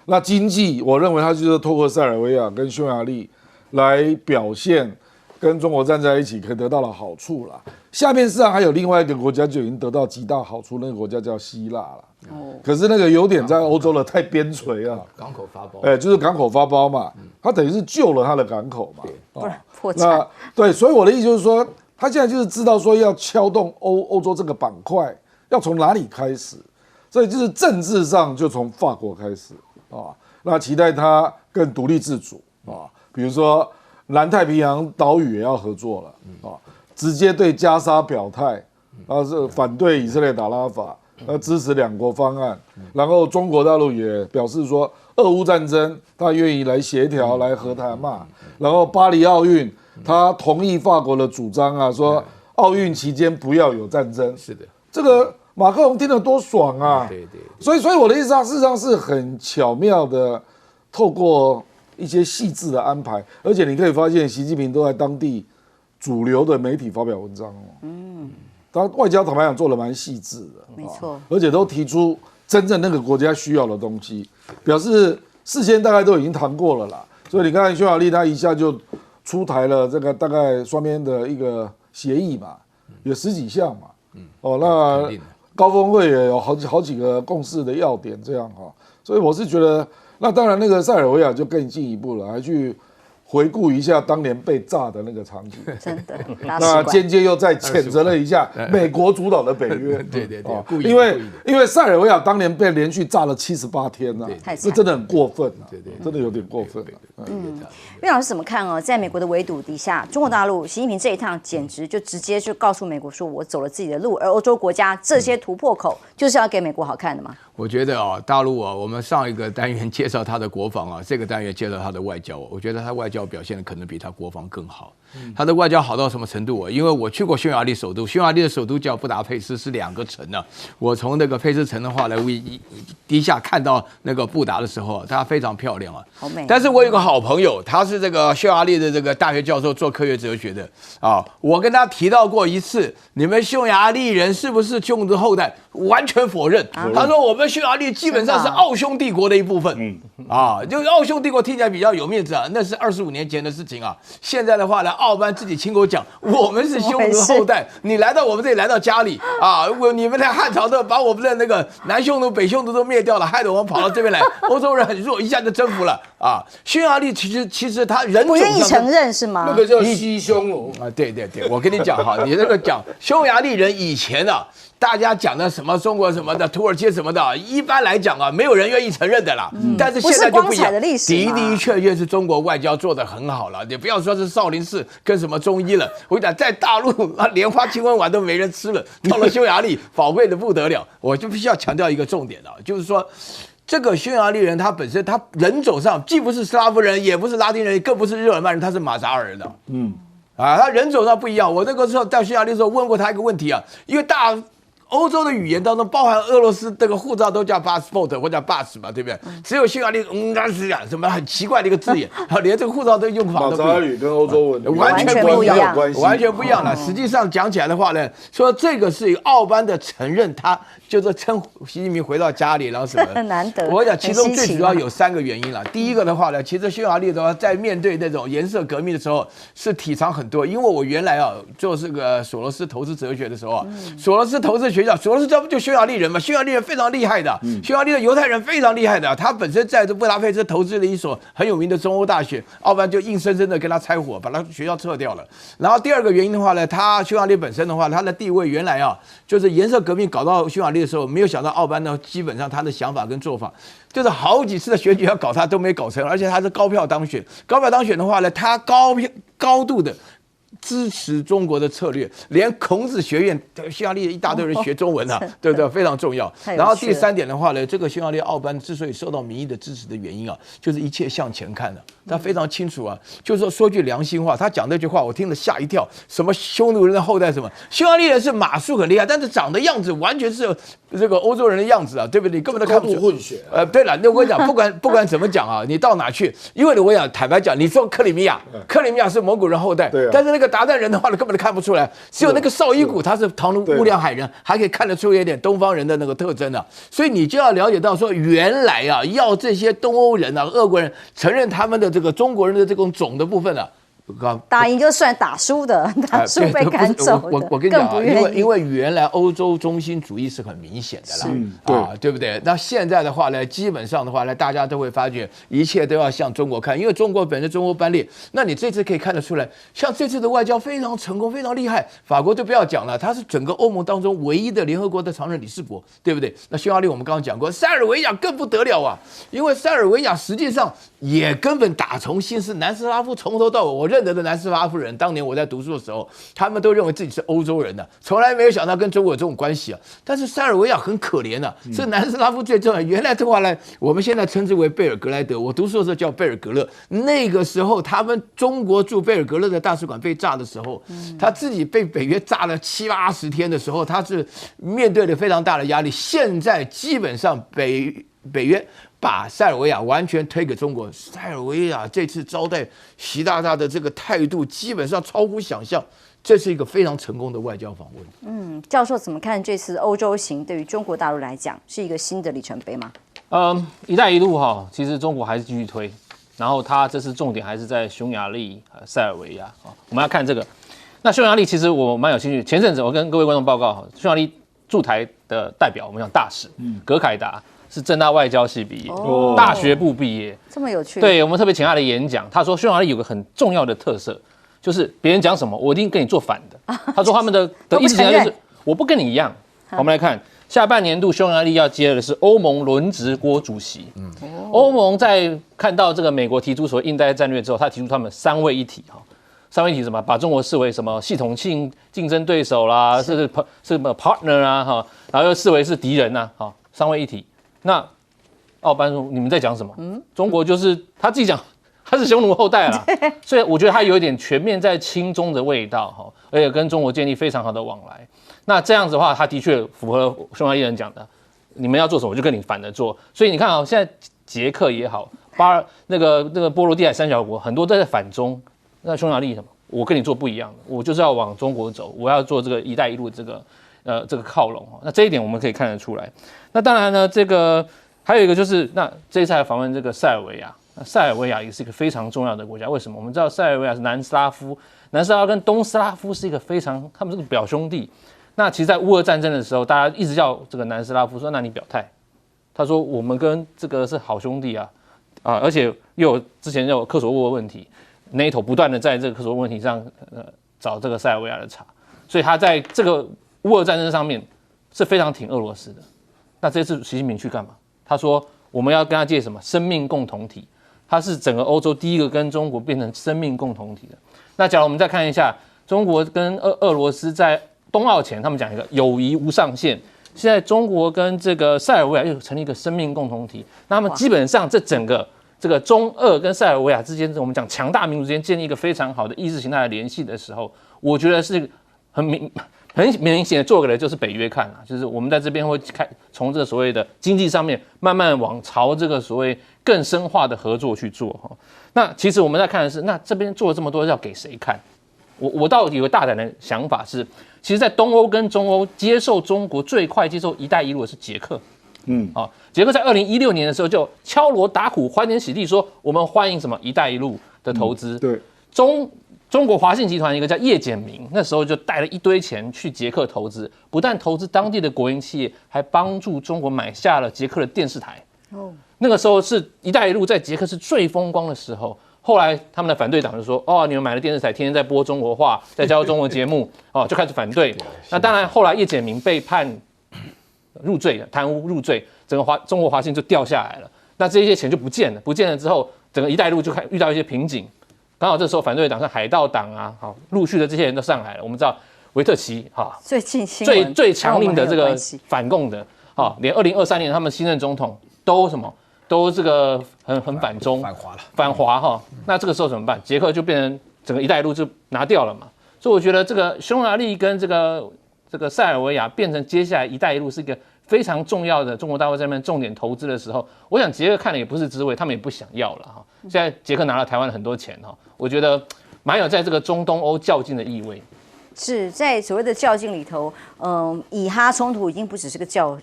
那经济，我认为他就是透过塞尔维亚跟匈牙利来表现跟中国站在一起可以得到的好处啦。下面实际上还有另外一个国家就已经得到极大好处，那个国家叫希腊了。可是那个有点在欧洲的太边陲啊，港口发包，就是港口发包嘛，他等于是救了他的港口嘛，不然破产。对，所以我的意思就是说，他现在就是知道说要敲动欧洲这个板块，要从哪里开始，所以就是政治上就从法国开始啊，那期待他更独立自主啊，比如说南太平洋岛屿也要合作了啊，直接对加沙表态，是反对以色列打拉法。支持2国方案，然后中国大陆也表示说，俄乌战争他愿意来协调、来和谈嘛。然后巴黎奥运，他同意法国的主张啊，说奥运期间不要有战争。是的，这个马克龙听得多爽啊！对，所以我的意思啊，事实上是很巧妙的，透过一些细致的安排，而且你可以发现，习近平都在当地主流的媒体发表文章哦。他外交坦白讲做得蛮细致的，没错，而且都提出真正那个国家需要的东西，表示事先大概都已经谈过了啦。所以你看匈牙利他一下就出台了这个大概双边的一个协议嘛，有10几项嘛，那高峰会也有好几个共识的要点这样哈。所以我是觉得，那当然那个塞尔维亚就更进一步了，还去回顾一下当年被炸的那个场景，真的。那间接又再谴责了一下美国主导的北约，对，因为塞尔维亚当年被连续炸了78天啊，这真的很过分啊，真的有点过分。岳老师怎么看哦？在美国的围堵底下，中国大陆习近平这一趟简直就直接就告诉美国说，我走了自己的路，而欧洲国家这些突破口就是要给美国好看的嘛。我觉得大陆我们上一个单元介绍他的国防这个单元介绍他的外交我觉得他外交表现的可能比他国防更好。他的外交好到什么程度因为我去过匈牙利首都，匈牙利的首都叫布达佩斯，是2个城呢。我从那个佩斯城的话呢，低下看到那个布达的时候，它非常漂亮好美。但是我有个好朋友，他是这个匈牙利的这个大学教授，做科学哲学的我跟他提到过一次，你们匈牙利人是不是匈奴的后代？完全否认。他说我们匈牙利基本上是奥匈帝国的一部分。就奥匈帝国听起来比较有面子那是25年前的事情现在的话呢，奥班自己亲口讲，我们是匈奴的后代，你来到我们这里，来到家里你们在汉朝的把我们的那个南匈奴、北匈奴都灭掉了，害得我们跑到这边来，欧洲人很弱，一下就征服了匈牙利其实他人种不愿意承认是吗？那个叫西匈奴对，我跟你讲你那个讲匈牙利人以前大家讲的什么中国什么的、土耳其什么的，一般来讲没有人愿意承认的啦。但是现在就不一样，的确是中国外交做得很好了。你不要说是少林寺跟什么中医了，我跟你讲，在大陆莲花清瘟丸都没人吃了，到了匈牙利宝贵的不得了。我就必须要强调一个重点就是说。这个匈牙利人，他本身他人种上既不是斯拉夫人，也不是拉丁人，更不是日耳曼人，他是马扎尔人的。他人种上不一样。我那个时候在匈牙利的时候问过他一个问题因为欧洲的语言当中包含俄罗斯这个护照都叫 passport 或者 bus 嘛，对不对？只有匈牙利什么很奇怪的一个字眼，连这个护照的用法都不一样。马扎语跟欧洲文完全不一样，完全不一样了。实际上讲起来的话呢，说这个是奥班的承认，他就是称习近平回到家里，然后什么很难得。我讲其中最主要有3个原因了。第一个的话呢，其实匈牙利的话在面对那种颜色革命的时候是体尝很多，因为我原来做这个索罗斯投资哲学的时候索罗斯投资学校，索罗斯这不就匈牙利人嘛？匈牙利人非常厉害的，匈牙利的犹太人非常厉害的。他本身在布达佩斯投资了一所很有名的中欧大学，奥班就硬生生的跟他拆伙，把他学校撤掉了。然后第二个原因的话呢，他匈牙利本身的话，他的地位原来就是颜色革命搞到匈牙利的时候，没有想到奥班呢，基本上他的想法跟做法，就是好几次的选举要搞他都没搞成，而且他是高票当选。高票当选的话呢，他高度的支持中国的策略，连孔子学院匈牙利一大堆人学中文对不对？非常重要。然后第3点的话呢，这个匈牙利奥班之所以受到民意的支持的原因就是一切向前看他非常清楚就是说句良心话，他讲这句话我听了吓一跳，什么匈奴人的后代什么，匈牙利人是马术很厉害，但是长的样子完全是这个欧洲人的样子对不对？你根本都看不出混血。对了，那我跟你讲，不管怎么讲你到哪去，因为我讲坦白讲，你说克里米亚是蒙古人后代，但是那个鞑靼人的话，你根本都看不出来，只有那个绍伊古他是唐努乌梁海人，还可以看得出一点东方人的那个特征所以你就要了解到说，原来要这些东欧人俄国人承认他们的这个中国人的这种种的部分打赢就算，打输的打输被赶走的，我跟你讲因为原来欧洲中心主义是很明显的啦，对不对？那现在的话呢，基本上的话呢，大家都会发觉一切都要向中国看，因为中国本身中欧班列，那你这次可以看得出来，像这次的外交非常成功，非常厉害。法国就不要讲了，它是整个欧盟当中唯一的联合国的常任理事国，对不对？那匈牙利我们刚刚讲过，塞尔维亚更不得了因为塞尔维亚实际上也根本打从心是南斯拉夫，从头到尾我认得的南斯拉夫人，当年我在读书的时候，他们都认为自己是欧洲人从来没有想到跟中国有这种关系但是塞尔维亚很可怜是南斯拉夫最重要。原来的话呢，我们现在称之为贝尔格莱德，我读书的时候叫贝尔格勒。那个时候，他们中国驻贝尔格勒的大使馆被炸的时候，他自己被北约炸了70-80天的时候，他是面对了非常大的压力。现在基本上北约把塞尔维亚完全推给中国，塞尔维亚这次招待习大大的这个态度基本上超乎想象，这是一个非常成功的外交访问。教授怎么看这次欧洲行对于中国大陆来讲是一个新的里程碑吗？一带一路其实中国还是继续推，然后它这次重点还是在匈牙利、塞尔维亚我们要看这个。那匈牙利其实我蛮有兴趣，前阵子我跟各位观众报告匈牙利驻台的代表，我们讲大使格凯达。是政大外交系毕业，大学部毕业，这么有趣。对，我们特别请他的演讲，他说匈牙利有个很重要的特色，就是别人讲什么，我一定跟你做反的。他说他们的意识形态就是我不跟你一样。我们来看。下半年度，匈牙利要接的是欧盟轮值国主席。欧盟在看到这个美国提出所谓印太战略之后，他提出他们3位一体哈。3位一体什么？把中国视为什么系统性竞争对手啦，是什么 partner 啊哈，然后又视为是敌人呐，哈，3位一体。那奥班说你们在讲什么？中国就是他自己讲。他是匈奴后代啦，所以我觉得他有一点全面在亲中的味道哈，而且跟中国建立非常好的往来。那这样子的话，他的确符合匈牙利人讲的，你们要做什么，我就跟你反着做。所以你看啊，现在捷克也好，那个波罗的海3小国很多都在反中，那匈牙利什么？我跟你做不一样的，我就是要往中国走，我要做这个“一带一路”这个靠拢。那这一点我们可以看得出来。那当然呢，这个还有一个就是，那这一次还访问这个塞尔维亚。塞尔维亚也是一个非常重要的国家，为什么？我们知道塞尔维亚是南斯拉夫跟东斯拉夫是一个他们是个表兄弟。那其实，在乌俄战争的时候，大家一直叫这个南斯拉夫说：“那你表态。”他说：“我们跟这个是好兄弟啊，而且之前又有科索沃问题 ，NATO 不断的在这个科索沃问题上找这个塞尔维亚的茬，所以他在这个乌俄战争上面是非常挺俄罗斯的。那这次习近平去干嘛？他说我们要跟他借什么生命共同体。”它是整个欧洲第一个跟中国变成生命共同体的。那假如我们再看一下中国跟俄罗斯在冬奥前，他们讲一个友谊无上限。现在中国跟这个塞尔维亚又成立一个生命共同体。那他们基本上这整个这个中俄跟塞尔维亚之间，我们讲强大民族之间建立一个非常好的意识形态的联系的时候，我觉得是很明显的做给了就是北约看啊，就是我们在这边会从这个所谓的经济上面慢慢朝这个所谓更深化的合作去做哈。那其实我们在看的是，那这边做了这么多要给谁看？我倒有个大胆的想法是，其实，在东欧跟中欧接受中国最快接受“一带一路”的是捷克。捷克在2016年的时候就敲锣打鼓、欢天喜地说我们欢迎什么“一带一路”的投资。对，中国华信集团一个叫叶简明，那时候就带了一堆钱去捷克投资，不但投资当地的国营企业，还帮助中国买下了捷克的电视台。那个时候是“一带一路”在捷克是最风光的时候。后来他们的反对党就说：“哦，你们买了电视台，天天在播中国话，在教中国节目，就开始反对。”那当然，后来叶简明被判入罪，贪污入罪，整个中国华信就掉下来了。那这些钱就不见了，不见了之后，整个“一带一路”就遇到一些瓶颈。刚好这时候反对党像海盗党啊，陆续的这些人都上来了。我们知道维特奇最近最强力的这个反共的连2023年他们新任总统都这个很反中反华哈。那这个时候怎么办？捷克就变成整个“一带一路”就拿掉了嘛。所以我觉得这个匈牙利跟这个塞尔维亚变成接下来“一带一路”是一个非常重要的中国大陆在那边重点投资的时候，我想捷克看了也不是滋味，他们也不想要了哈。现在捷克拿了台湾很多钱哈，我觉得蛮有在这个中东欧较劲的意味。是在所谓的较劲里头，以哈冲突已经不只是个较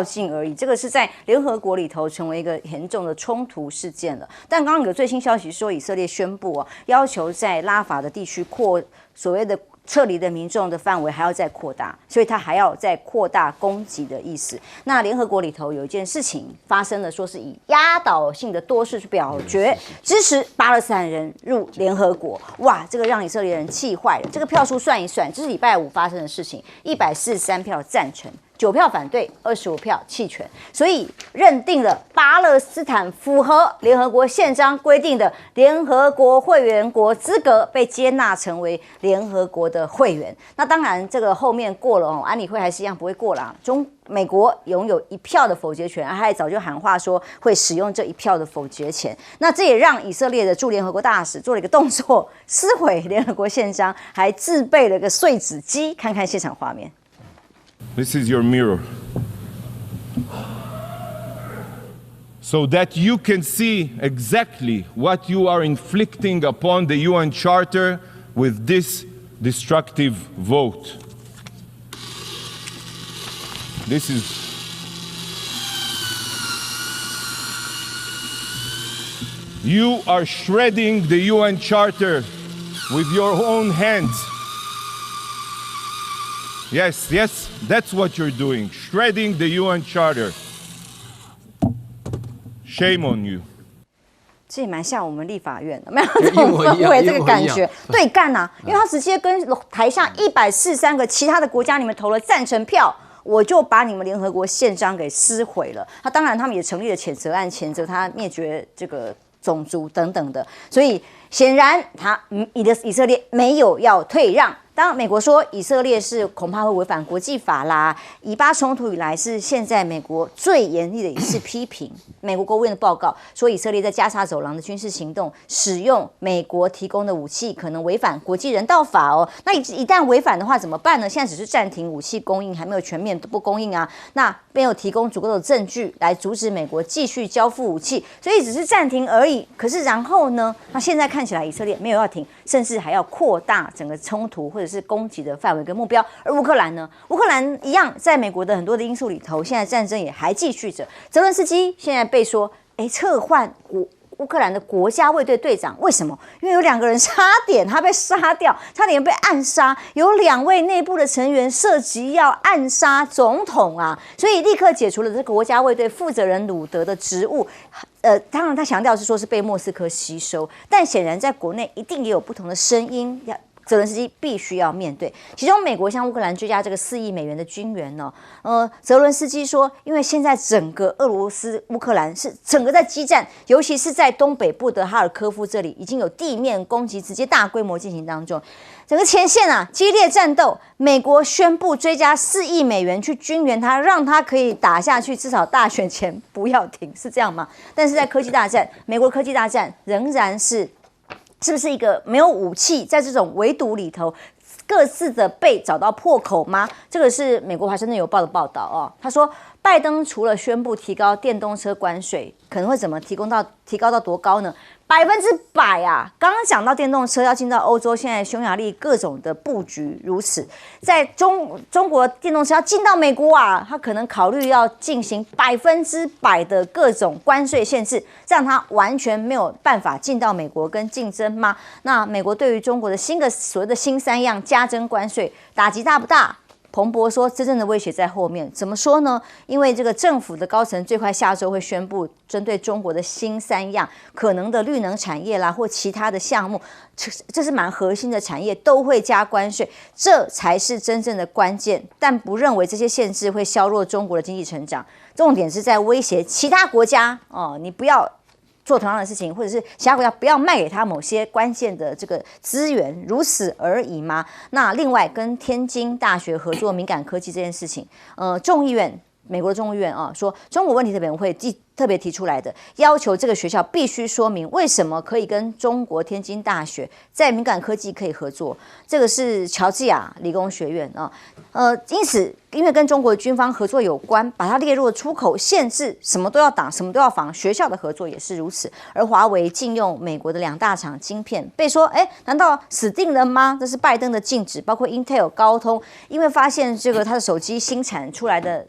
劲而已，这个是在联合国里头成为一个严重的冲突事件了。但刚刚有最新消息说，以色列宣布要求在拉法的地区所谓的撤离的民众的范围还要再扩大，所以他还要再扩大攻击的意思。那联合国里头有一件事情发生了，说是以压倒性的多数去表决支持巴勒斯坦人入联合国。哇，这个让以色列人气坏了。这个票数算一算，这是礼拜五发生的事情，143票赞成，9票反对，25票弃权，所以认定了巴勒斯坦符合联合国宪章规定的联合国会员国资格，被接纳成为联合国的会员。那当然，这个后面过了安理会还是一样不会过啦。美国拥有1票的否决权，他还早就喊话说会使用这1票的否决权。那这也让以色列的驻联合国大使做了一个动作，撕毁联合国宪章，还自备了一个碎纸机。看看现场画面。This is your mirror. So that you can see exactly what you are inflicting upon the UN Charter with this destructive vote. This is you are shredding the UN Charter with your own hands. Yes, that's what you're doing, shredding the UN Charter. Shame on you. 这也蛮像我们立法院的，没有这种氛围，这个感觉对干呐、因为他直接跟台下143个其他的国家，你们投了赞成票，我就把你们联合国宪章给撕毁了。当然他们也成立了谴责案，谴责他灭绝这个种族等等的，所以显然以色列没有要退让。当美国说以色列是恐怕会违反国际法啦，以巴冲突以来是现在美国最严厉的一次批评。美国国务院的报告说，以色列在加沙走廊的军事行动使用美国提供的武器，可能违反国际人道法哦。那一旦违反的话怎么办呢？现在只是暂停武器供应，还没有全面不供应啊。那没有提供足够的证据来阻止美国继续交付武器，所以只是暂停而已。可是然后呢？那现在看起来以色列没有要停，甚至还要扩大整个冲突或者是攻击的范围跟目标。而乌克兰呢？乌克兰一样，在美国的很多的因素里头，现在战争也还继续着。泽伦斯基现在被说，撤换乌克兰的国家卫队队长，为什么？因为有2个人差点他被杀掉，差点被暗杀，有2位内部的成员涉及要暗杀总统啊，所以立刻解除了这个国家卫队负责人鲁德的职务。当然他强调是说是被莫斯科吸收，但显然在国内一定也有不同的声音，泽伦斯基必须要面对。其中，美国向乌克兰追加这个4亿美元的军援呢。泽伦斯基说，因为现在整个俄罗斯乌克兰是整个在激战，尤其是在东北部的哈尔科夫这里，已经有地面攻击直接大规模进行当中，整个前线啊激烈战斗。美国宣布追加4亿美元去军援他，让他可以打下去，至少大选前不要停，是这样吗？但是在科技大战，美国科技大战仍然是不是一个没有武器，在这种围堵里头各自的被找到破口吗？这个是美国华盛顿邮报的报道哦。他说，拜登除了宣布提高电动车关税，可能会怎么提高到多高呢？100%啊！刚刚讲到电动车要进到欧洲，现在匈牙利各种的布局如此，在中国电动车要进到美国啊，他可能考虑要进行100%的各种关税限制，让他完全没有办法进到美国跟竞争吗？那美国对于中国的所谓的新3样加征关税，打击大不大？彭博说，真正的威胁在后面。怎么说呢？因为这个政府的高层最快下周会宣布，针对中国的新3样可能的绿能产业啦，或其他的项目，这是蛮核心的产业，都会加关税，这才是真正的关键。但不认为这些限制会削弱中国的经济成长，重点是在威胁其他国家哦，你不要做同样的事情，或者是其他国家不要卖给他某些关键的这个资源，如此而已吗？那另外跟天津大学合作敏感科技这件事情，众议院。美国的众议院啊，说中国问题特别委员会特别提出来的，要求这个学校必须说明为什么可以跟中国天津大学在敏感科技可以合作。这个是乔治亚理工学院啊，因此因为跟中国军方合作有关，把它列入了出口限制，什么都要挡，什么都要防。学校的合作也是如此。而华为禁用美国的2大厂晶片，被说难道死定了吗？这是拜登的禁止，包括 Intel、高通，因为发现这个它的手机新产出来的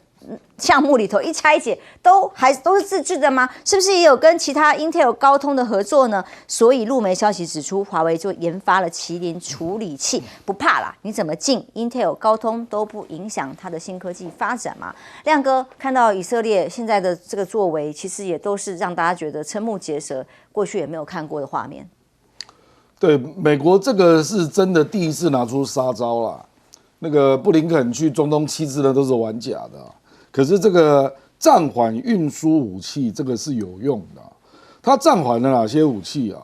项目里头一拆解都是自制的吗？是不是也有跟其他 Intel 高通的合作呢？所以路媒消息指出，华为就研发了麒麟处理器，不怕啦，你怎么进 Intel 高通都不影响它的新科技发展嘛。亮哥看到以色列现在的这个作为，其实也都是让大家觉得瞠目结舌，过去也没有看过的画面。对，美国这个是真的第一次拿出杀招啦。那个布林肯去中东7次呢，都是玩假的。可是这个暂缓运输武器，这个是有用的。它暂缓了哪些武器啊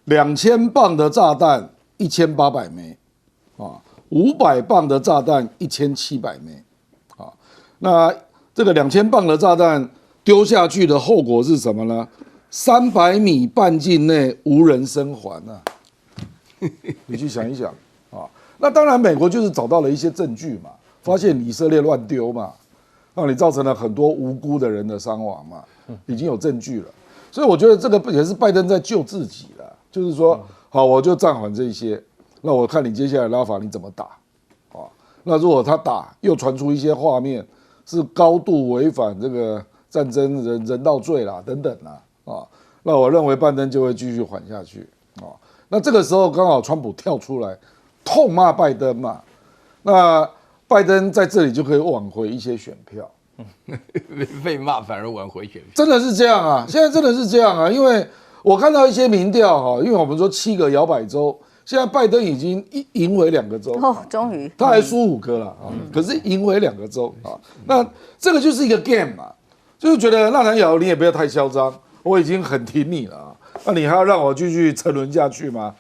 ？2000磅的炸弹1800枚啊，500磅的炸弹1700枚啊。那这个2000磅的炸弹丢下去的后果是什么呢？300米半径内无人生还啊！你去想一想啊。那当然，美国就是找到了一些证据嘛，发现以色列乱丢嘛。让你造成了很多无辜的人的伤亡嘛，已经有证据了，所以我觉得这个也是拜登在救自己了，就是说，好，我就暂缓这些，那我看你接下来拉法你怎么打，啊，那如果他打又传出一些画面是高度违反这个战争人道罪啦等等啦，啊，那我认为拜登就会继续缓下去，啊，那这个时候刚好川普跳出来痛骂拜登嘛，那拜登在这里就可以挽回一些选票被骂反而挽回选票，真的是这样啊！现在真的是这样啊！因为我看到一些民调哈，因为我们说7个摇摆州，现在拜登已经赢回2个州哦，终于他还输5个了啊，可是赢回2个州啊。那这个就是一个 game 嘛，就是觉得纳坦雅胡你也不要太嚣张，我已经很挺你了啊，那你还要让我继续沉沦下去吗？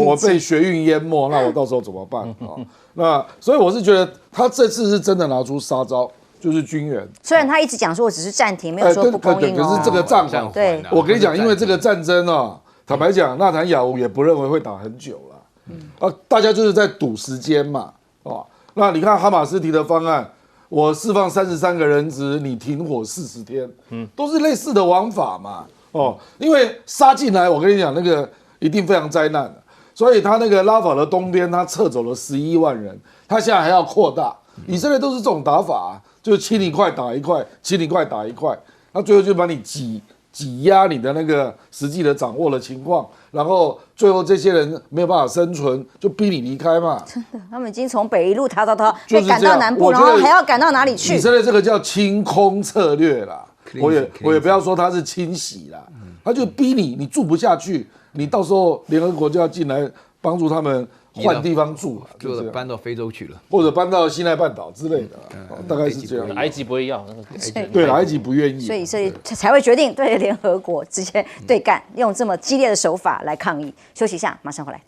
我被学运淹没，那我到时候怎么办啊？那所以我是觉得他这次是真的拿出杀招。就是军援，虽然他一直讲说我只是暂停，没有说不供应可是这个暂缓，对，我跟你讲，因为这个战争啊，坦白讲，纳坦雅胡也不认为会打很久了，大家就是在赌时间嘛，哦，那你看哈马斯提的方案，我释放33个人质，你停火40天，都是类似的玩法嘛，哦，因为杀进来，我跟你讲，那个一定非常灾难的，所以他那个拉法的东边，他撤走了11万人，他现在还要扩大，以色列都是这种打法啊。就亲你一块打一块，亲你一块打一块，那最后就把你挤压你的那个实际的掌握的情况，然后最后这些人没有办法生存，就逼你离开嘛。真的，他们已经从北一路逃，被赶到南部，然后还要赶到哪里去？以色列这个叫清空策略啦，我也不要说它是清洗啦，他就逼你住不下去，你到时候联合国就要进来帮助他们。换地方住，就搬到非洲去了，或者搬到西奈半岛之类的，大概是这样。埃及不会要，对，埃及不愿意，所以以色列才会决定对联合国直接对干，用这么激烈的手法来抗议。休息一下，马上回来。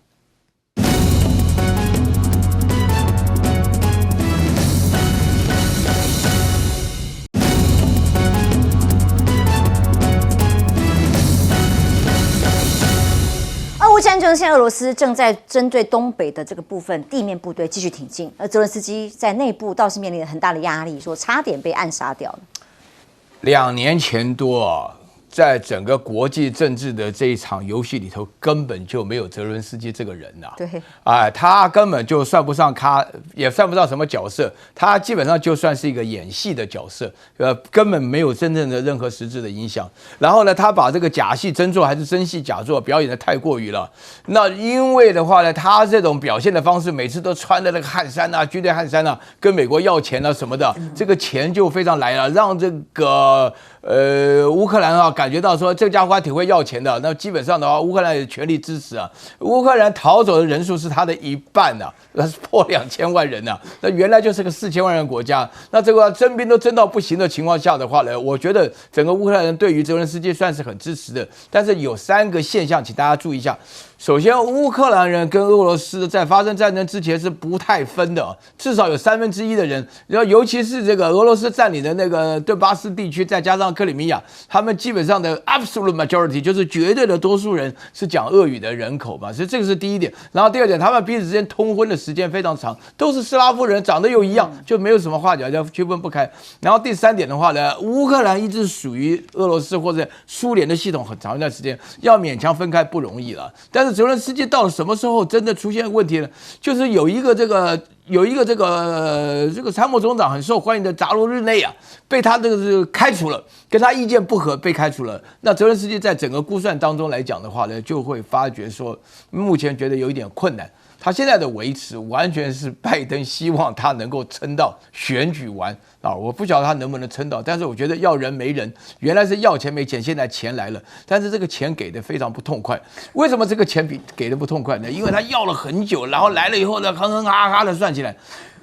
俄乌战争，现在俄罗斯正在针对东北的这个部分地面部队继续挺进，而泽伦斯基在内部倒是面临了很大的压力，说差点被暗杀掉了。2年前多，在整个国际政治的这一场游戏里头，根本就没有泽伦斯基这个人呐。对，他根本就算不上也算不上什么角色，他基本上就算是一个演戏的角色，根本没有真正的任何实质的影响。然后呢，他把这个假戏真做还是真戏假做表演的太过于了。那因为的话呢，他这种表现的方式，每次都穿的那个汗衫啊，军队汗衫啊，跟美国要钱啊什么的，这个钱就非常来了，让这个乌克兰啊感觉到说这个家伙还挺会要钱的。那基本上的话，乌克兰也全力支持啊。乌克兰逃走的人数是他的1半啊，那是破2000万人啊。那原来就是个4000万人国家，那这个征兵都征到不行的情况下的话呢，我觉得整个乌克兰人对于泽伦斯基算是很支持的。但是有3个现象，请大家注意一下。首先，乌克兰人跟俄罗斯在发生战争之前是不太分的，至少有1/3的人，然后尤其是这个俄罗斯占领的那个顿巴斯地区，再加上克里米亚，他们基本上的 absolute majority 就是绝对的多数人是讲俄语的人口嘛，所以这个是第一点。然后第二点，他们彼此之间通婚的时间非常长，都是斯拉夫人，长得又一样，就没有什么话讲，就区分不开。然后第3点的话呢，乌克兰一直属于俄罗斯或者苏联的系统很长一段时间，要勉强分开不容易了。但是泽伦斯基到了什么时候真的出现问题呢？就是有一个这个参谋总长很受欢迎的扎罗日内啊，被他这个开除了，跟他意见不合被开除了。那泽伦斯基在整个估算当中来讲的话呢，就会发觉说，目前觉得有一点困难。他现在的维持完全是拜登希望他能够撑到选举完啊！我不晓得他能不能撑到，但是我觉得要人没人，原来是要钱没钱，现在钱来了，但是这个钱给的非常不痛快。为什么这个钱给的不痛快呢？因为他要了很久，然后来了以后呢，哼哼哈哈的算起来。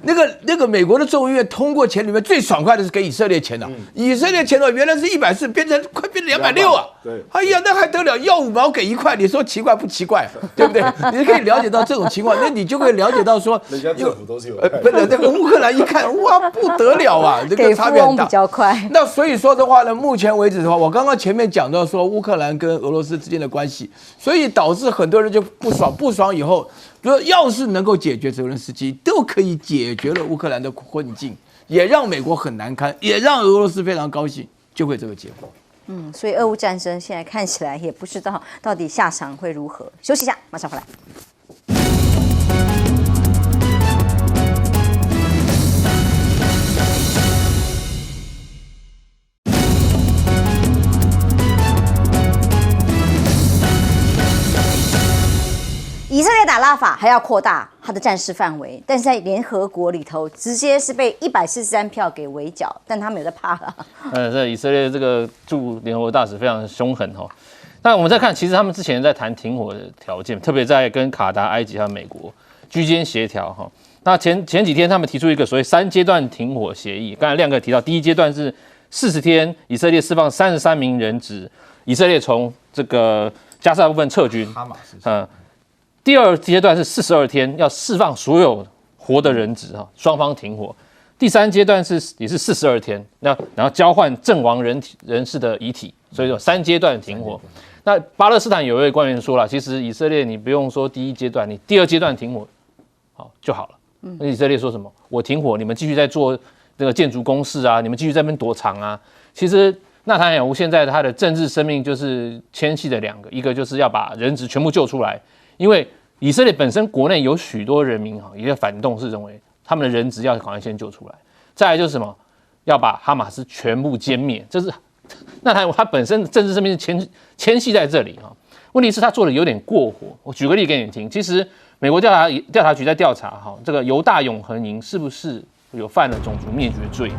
那个美国的众议院通过钱里面最爽快的是给以色列钱的，以色列钱呢原来是140，快变成260啊！对，哎呀，那还得了？要5毛给1块，你说奇怪不奇怪？对不对？你可以了解到这种情况，那你就会了解到说，人家政府都是有不是这个乌克兰一看，哇，不得了啊，这个差别很大，比较快。那所以说的话呢，目前为止的话，我刚刚前面讲到说乌克兰跟俄罗斯之间的关系，所以导致很多人就不爽以后。说要是能够解决泽伦斯基，都可以解决了乌克兰的困境，也让美国很难堪，也让俄罗斯非常高兴，就会这个结果。所以俄乌战争现在看起来也不知道到底下场会如何。休息一下，马上回来。以色列打拉法还要扩大它的战事范围，但是在联合国里头直接是被143票给围剿，但他们有在怕了。这以色列这个驻联合国大使非常凶狠哈。那我们再看，其实他们之前在谈停火的条件，特别在跟卡达、埃及还有美国居间协调哈。那前几天他们提出一个所谓3阶段停火协议，刚才亮哥提到，第一阶段是40天，以色列释放33名人质，以色列从这个加沙部分撤军。哈马斯。第二阶段是42天，要释放所有活的人质哈，双方停火。第3阶段也是42天，然后交换阵亡人士的遗体，所以有3阶段停火。那巴勒斯坦有一位官员说了，其实以色列你不用说第1阶段，你第2阶段停火好就好了。那以色列说什么？我停火，你们继续在做这个建筑工事啊，你们继续在那边躲藏啊。其实纳坦雅胡现在他的政治生命就是牵系的2个，一个就是要把人质全部救出来，因为以色列本身国内有许多人民也在反动，是认为他们的人质要赶快先救出来。再来就是什么？要把哈马斯全部歼灭，这是纳坦雅胡他本身的政治生命是牵系在这里哈。问题是他做的有点过火。我举个例给你听，其实美国调查局在调查这个犹大永恒营是不是有犯了种族灭绝罪。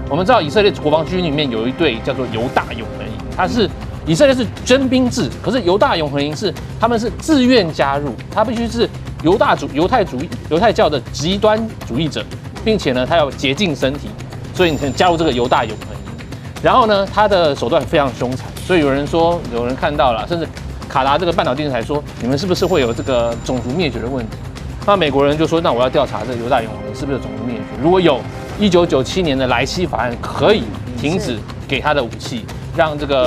我们知道以色列国防军里面有一队叫做犹大永恒营，以色列是征兵制，可是犹大永恒营他们是自愿加入，他必须是犹太教的极端主义者，并且呢他要洁净身体，所以你可以加入这个犹大永恒营。然后呢他的手段非常凶残，所以有人看到了，甚至卡达这个半岛电视台说，你们是不是会有这个种族灭绝的问题？那美国人就说，那我要调查这个犹大永恒营是不是有种族灭绝？如果有，1997年的莱西法案可以停止给他的武器，让这个